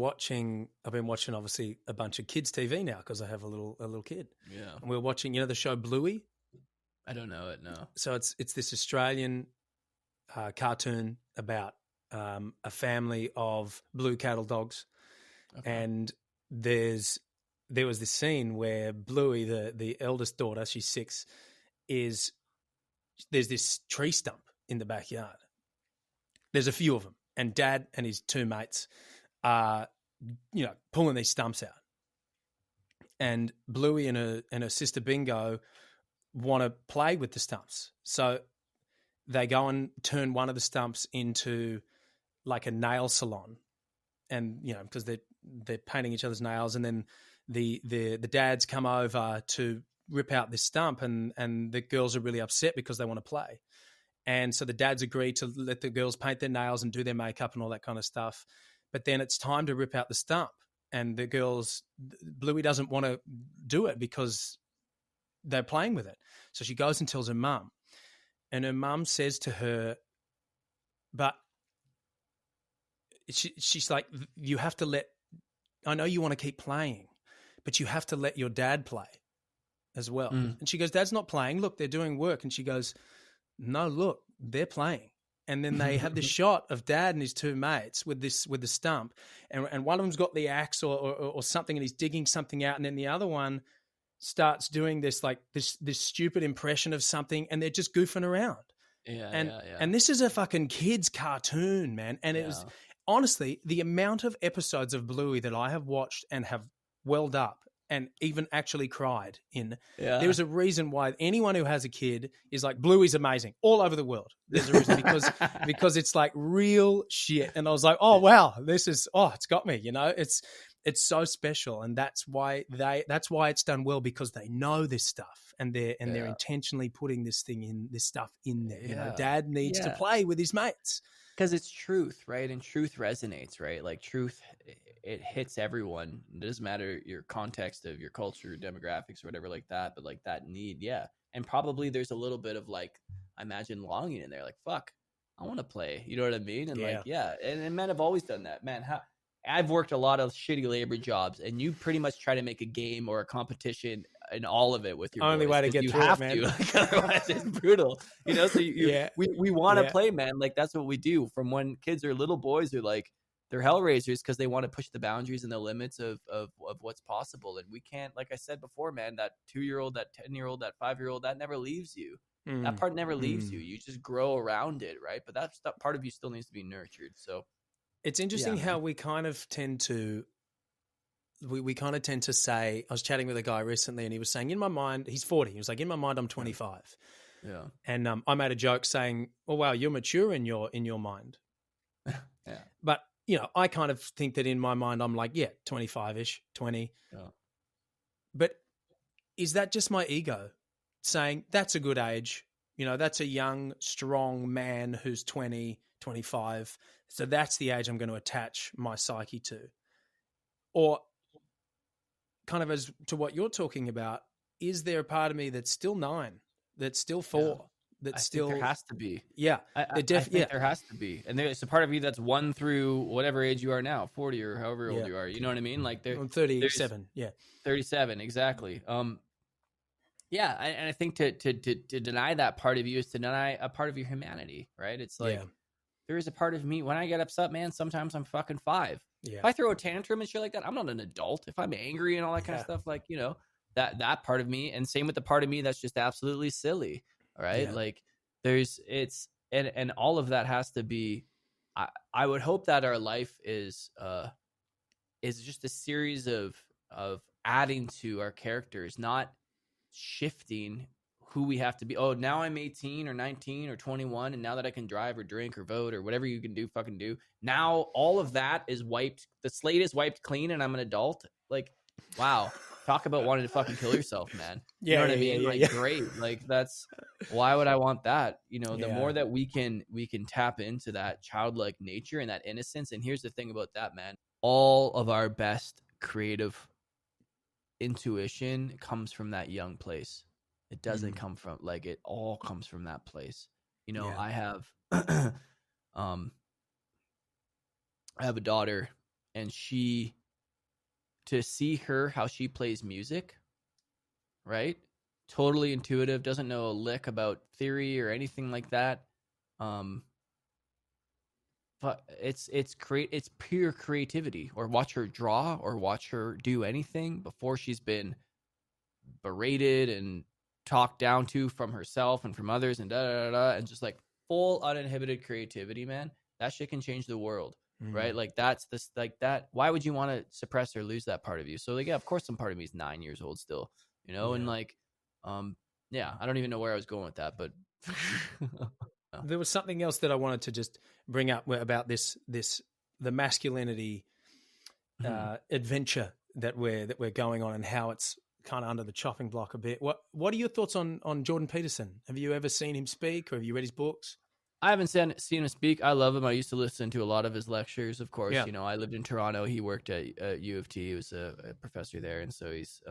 watching obviously a bunch of kids TV now because I have a little kid. Yeah. And we're watching, you know, the show Bluey? I don't know it, no. So it's this Australian cartoon about a family of blue cattle dogs. Okay. And there was this scene where Bluey, the eldest daughter, she's 6, there's this tree stump in the backyard. There's a few of them. And Dad and his 2 mates are, you know, pulling these stumps out. And Bluey and her sister Bingo want to play with the stumps. So they go and turn one of the stumps into like a nail salon. And, you know, because they're painting each other's nails. And then the dads come over to rip out this stump and the girls are really upset because they want to play. And so the dads agree to let the girls paint their nails and do their makeup and all that kind of stuff. But then it's time to rip out the stump. And the girls, Bluey doesn't want to do it because they're playing with it. So she goes and tells her mum. And her mum says to her, but she's like, you have to let. I know you want to keep playing, but you have to let your dad play as well. And she goes, Dad's not playing. Look, they're doing work. And she goes, no, look, they're playing. And then they have this shot of Dad and his two mates with the stump, and one of them's got the axe or something, and he's digging something out, and then the other one starts doing this stupid impression of something, and they're just goofing around. And this is a fucking kids cartoon, man. And it was honestly the amount of episodes of Bluey that I have watched and have welled up and even actually cried in. There's a reason why anyone who has a kid is like, Bluey's amazing all over the world. There's a reason because it's like real shit. And I was like, oh wow, it's got me, it's so special. And that's why it's done well, because they know this stuff and they're intentionally putting this stuff in there. Dad needs to play with his mates. Because it's truth, right? And truth resonates, right? Like truth, it hits everyone. It doesn't matter your context of your culture, demographics, or whatever like that, but like that need, And probably there's a little bit of like, I imagine longing in there, like, fuck, I want to play. You know what I mean? And and men have always done that. Man, I've worked a lot of shitty labor jobs, and you pretty much try to make a game or a competition in all of it with your only boys, way to get through it, man. Like, otherwise it's brutal, So we want to play, man. Like that's what we do. From when kids are little boys, are like they're hell raisers because they want to push the boundaries and the limits of what's possible. And we can't, like I said before, man. That 2-year-old, that 10-year-old, that 5-year-old, that never leaves you. That part never leaves you. You just grow around it, right? But that part of you still needs to be nurtured. So it's interesting how we kind of tend to. We kind of tend to say, I was chatting with a guy recently and he was saying, in my mind, he's 40. He was like, in my mind, I'm 25. Yeah. And I made a joke saying, oh, wow, you're mature in your mind. But, I kind of think that in my mind, I'm like, 25-ish, 20. Yeah. But is that just my ego saying that's a good age? That's a young, strong man who's 20, 25. So that's the age I'm going to attach my psyche to. Or kind of as to what you're talking about, is there a part of me that's still 9, that's still 4, that's still... there has to be. Yeah. I think there has to be. And there's a part of you that's 1 through whatever age you are now, 40 or however old you are. You know what I mean? Like I'm 37. 37, exactly. And I think to deny that part of you is to deny a part of your humanity, right? It's like there is a part of me, when I get upset, man, sometimes I'm fucking 5. Yeah. If I throw a tantrum and shit like that, I'm not an adult. If I'm angry and all that kind of stuff, like, that part of me, and same with the part of me that's just absolutely silly. All right. Like and all of that has to be, I would hope that our life is just a series of adding to our characters, not shifting who we have to be. Oh, now I'm 18 or 19 or 21, and now that I can drive or drink or vote or whatever you can do, fucking do. Now all of that is wiped. The slate is wiped clean, and I'm an adult. Like, wow, talk about wanting to fucking kill yourself, man. You know what I mean? Great. Like that's why would I want that? The more that we can tap into that childlike nature and that innocence. And here's the thing about that, man. All of our best creative intuition comes from that young place. It doesn't come from, like, it all comes from that place. I have I have a daughter, and to see her how she plays music, right? Totally intuitive, doesn't know a lick about theory or anything like that. But it's pure creativity. Or watch her draw, or watch her do anything before she's been berated and talked down to from herself and from others and and just like full uninhibited creativity, man. That shit can change the world, right? Like that's this, like that. Why would you want to suppress or lose that part of you? So like, of course, some part of me is 9 years old still, and like, I don't even know where I was going with that, but there was something else that I wanted to just bring up about the masculinity adventure that we're going on, and how it's kind of under the chopping block a bit. What are your thoughts on Jordan Peterson? Have you ever seen him speak, or have you read his books? I haven't seen him speak. I love him. I used to listen to a lot of his lectures, of course. I lived in Toronto. He worked at U of T. He was a professor there. And so he's,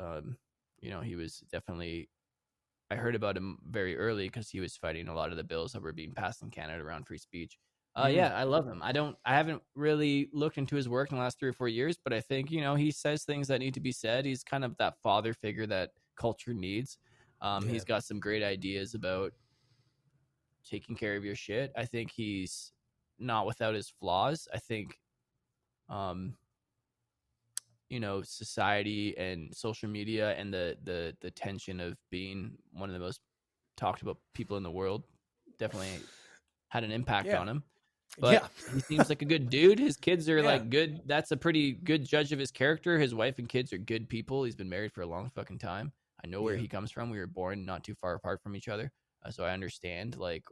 he was definitely, I heard about him very early because he was fighting a lot of the bills that were being passed in Canada around free speech. Yeah, I love him. I haven't really looked into his work in the last 3 or 4 years, but I think, he says things that need to be said. He's kind of that father figure that culture needs. He's got some great ideas about taking care of your shit. I think he's not without his flaws. I think, society and social media and the tension of being one of the most talked about people in the world definitely had an impact on him. But he seems like a good dude. His kids are like good. That's a pretty good judge of his character. His wife and kids are good people. He's been married for a long fucking time. I know where he comes from. We were born not too far apart from each other. So I understand like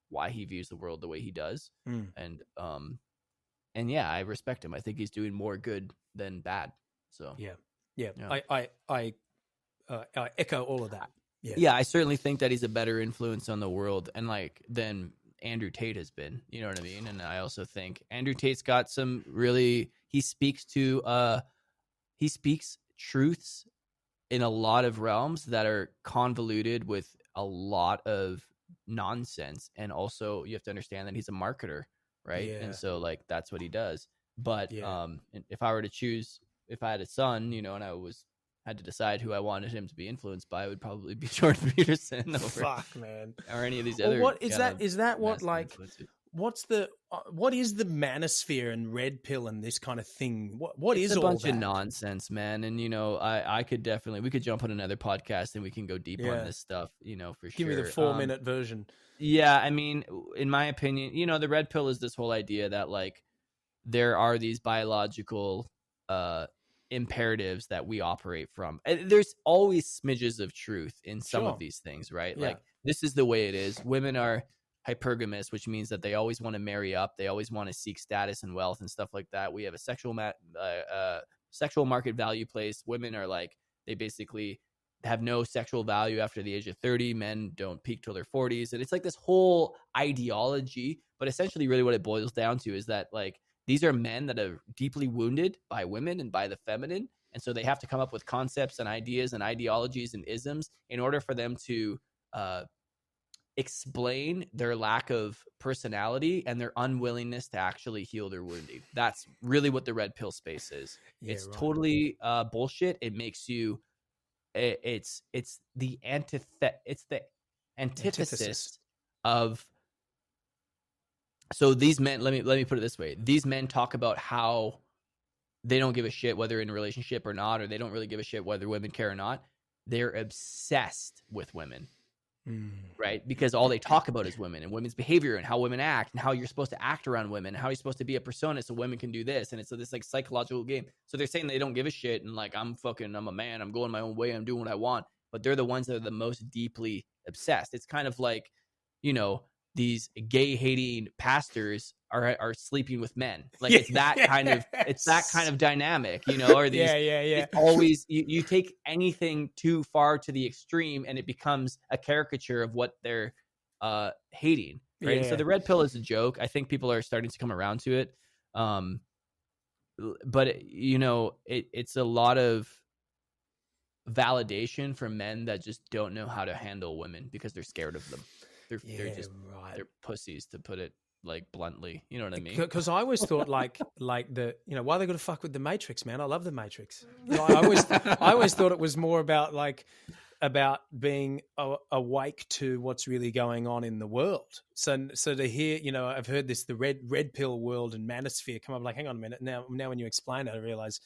why he views the world the way he does. And yeah, I respect him. I think he's doing more good than bad. So I echo all of that. Yeah, I certainly think that he's a better influence on the world and than Andrew Tate has been. You know what I mean? And I also think Andrew Tate's got some really he speaks truths in a lot of realms that are convoluted with a lot of nonsense. And also you have to understand that he's a marketer, right? And so that's what he does. But if I were to choose, if I had a son, and I had to decide who I wanted him to be influenced by, it would probably be Jordan Peterson or any of these other. What is that? Is that what influences. What is the manosphere and red pill and this kind of thing? What is all that? It's a bunch of nonsense, man. And I could we could jump on another podcast and we can go deep on this stuff. For sure. Give me the 4-minute version. Yeah, I mean, in my opinion, the red pill is this whole idea that there are these biological imperatives that we operate from. There's always smidges of truth in some of these things, right? This is the way it is. Women are hypergamous, which means that they always want to marry up. They always want to seek status and wealth and stuff like that. We have a sexual market value place. Women are they basically have no sexual value after the age of 30. Men don't peak till their 40s. And it's this whole ideology, but essentially really what it boils down to is that these are men that are deeply wounded by women and by the feminine. And so they have to come up with concepts and ideas and ideologies and isms in order for them to explain their lack of personality and their unwillingness to actually heal their wounding. That's really what the red pill space is. It's totally bullshit. It makes you, it's the antithesis of. So these men, let me put it this way. These men talk about how they don't give a shit whether in a relationship or not, or they don't really give a shit whether women care or not. They're obsessed with women, right? Because all they talk about is women and women's behavior and how women act and how you're supposed to act around women and how you're supposed to be a persona so women can do this. And it's this psychological game. So they're saying they don't give a shit and I'm a man, I'm going my own way, I'm doing what I want. But they're the ones that are the most deeply obsessed. It's kind of these gay hating pastors are sleeping with men. It's that kind of dynamic, or these, it's always, you take anything too far to the extreme and it becomes a caricature of what they're hating. Right. And so the red pill is a joke. I think people are starting to come around to it. But it's a lot of validation for men that just don't know how to handle women because they're scared of them. They're pussies, to put it bluntly. You know what I mean? Because I always thought why they got to fuck with the Matrix, man. I love the Matrix. I always thought it was more about being awake to what's really going on in the world. So to hear, I've heard the red pill world and manosphere come up. Hang on a minute. Now when you explain it, I realize.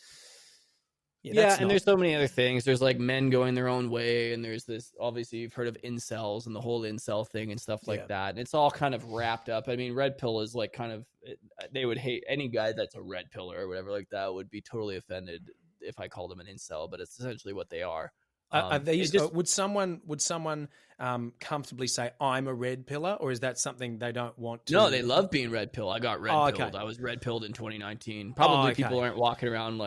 There's so many other things. There's men going their own way, and there's this, obviously you've heard of incels and the whole incel thing and stuff like that. And it's all kind of wrapped up. I mean, red pill is they would hate any guy that's a red pillar or whatever like that would be totally offended if I called them an incel, but it's essentially what they are. Would someone comfortably say I'm a red pillar, or is that something they don't want to? No, they love being red pill. I got red pilled. Okay. I was red pilled in 2019. Probably people aren't walking around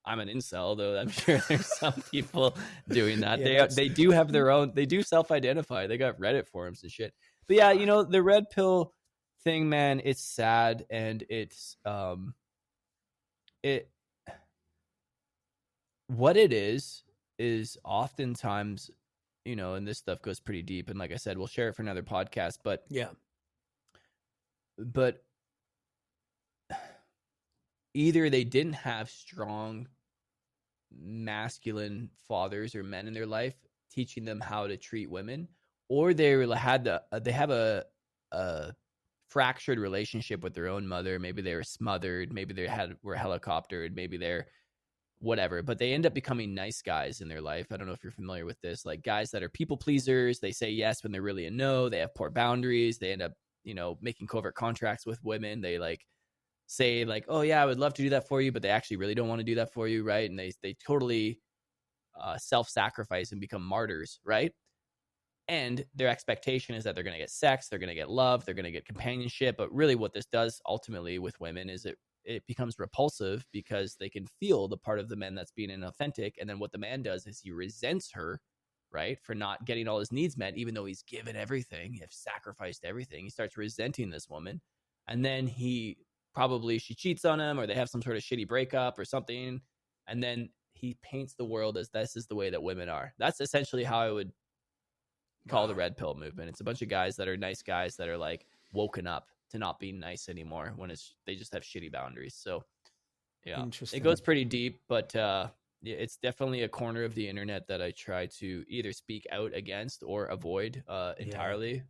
I'm an incel, though. I'm sure there's some people doing that. They do have their own. They do self-identify. They got Reddit forums and shit. But yeah, the red pill thing, man. It's sad, and it's what it is oftentimes, and this stuff goes pretty deep. And like I said, we'll share it for another podcast. But either they didn't have strong masculine fathers or men in their life teaching them how to treat women, or they have a fractured relationship with their own mother. Maybe they were smothered, maybe were helicoptered, maybe they're whatever, but they end up becoming nice guys in their life. I don't know if you're familiar with this, like guys that are people pleasers. They say yes when they're really a no. They have poor boundaries. They end up, making covert contracts with women. They like say like, oh yeah, I would love to do that for you, but they actually really don't want to do that for you, right? And they totally self-sacrifice and become martyrs, right? And their expectation is that they're going to get sex, they're going to get love, they're going to get companionship. But really what this does ultimately with women is it becomes repulsive because they can feel the part of the man that's being inauthentic. And then what the man does is he resents her, right, for not getting all his needs met, even though he's given everything, he's sacrificed everything. He starts resenting this woman. And then she cheats on him, or they have some sort of shitty breakup or something. And then he paints the world as this is the way that women are. That's essentially how I would call the red pill movement. It's a bunch of guys that are nice guys that are like woken up to not being nice anymore when they just have shitty boundaries. So yeah, it goes pretty deep, but it's definitely a corner of the internet that I try to either speak out against or avoid entirely,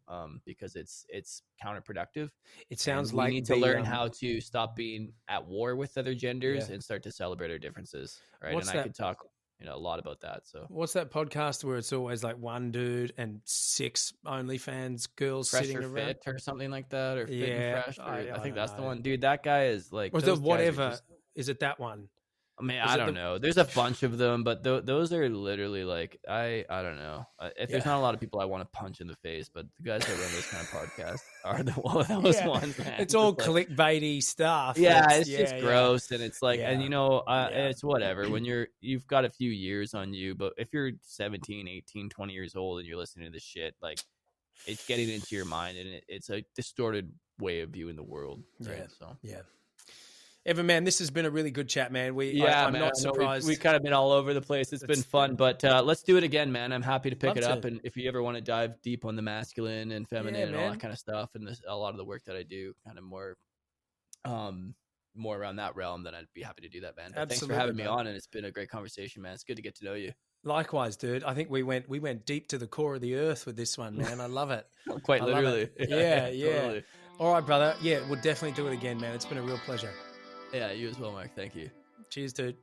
because it's counterproductive. It sounds we need to learn how to stop being at war with other genders and start to celebrate our differences, right? I could talk a lot about that. So what's that podcast where it's always like one dude and 6 OnlyFans girls Fresh sitting or around? Fit or something like that, or Fit and Fresh? I think that's know. the one. Dude, that guy is like... Or is it whatever? Is it that one? I mean, I don't know. There's a bunch of them, but those are literally like, I don't know. There's not a lot of people I want to punch in the face, but the guys that run those kind of podcasts are those ones, man. It's all clickbaity stuff. Yeah, it's just gross, and it's like, and it's whatever. When you've got a few years on you, but if you're 17, 18, 20 years old and you're listening to this shit, like, it's getting into your mind, and it's a distorted way of viewing the world. Right? Yeah. Evan, man, this has been a really good chat, man. I'm not surprised. We kind of been all over the place. It's been fun, but let's do it again, man. I'm happy to pick it up. And if you ever want to dive deep on the masculine and feminine and all that kind of stuff, and a lot of the work that I do, kind of more around that realm, then I'd be happy to do that, man. But thanks for having me on, and it's been a great conversation, man. It's good to get to know you. Likewise, dude. I think we went deep to the core of the earth with this one, man. I love it. Quite literally. Yeah. Totally. All right, brother. Yeah, we'll definitely do it again, man. It's been a real pleasure. Yeah, you as well, Mark. Thank you. Cheers, dude.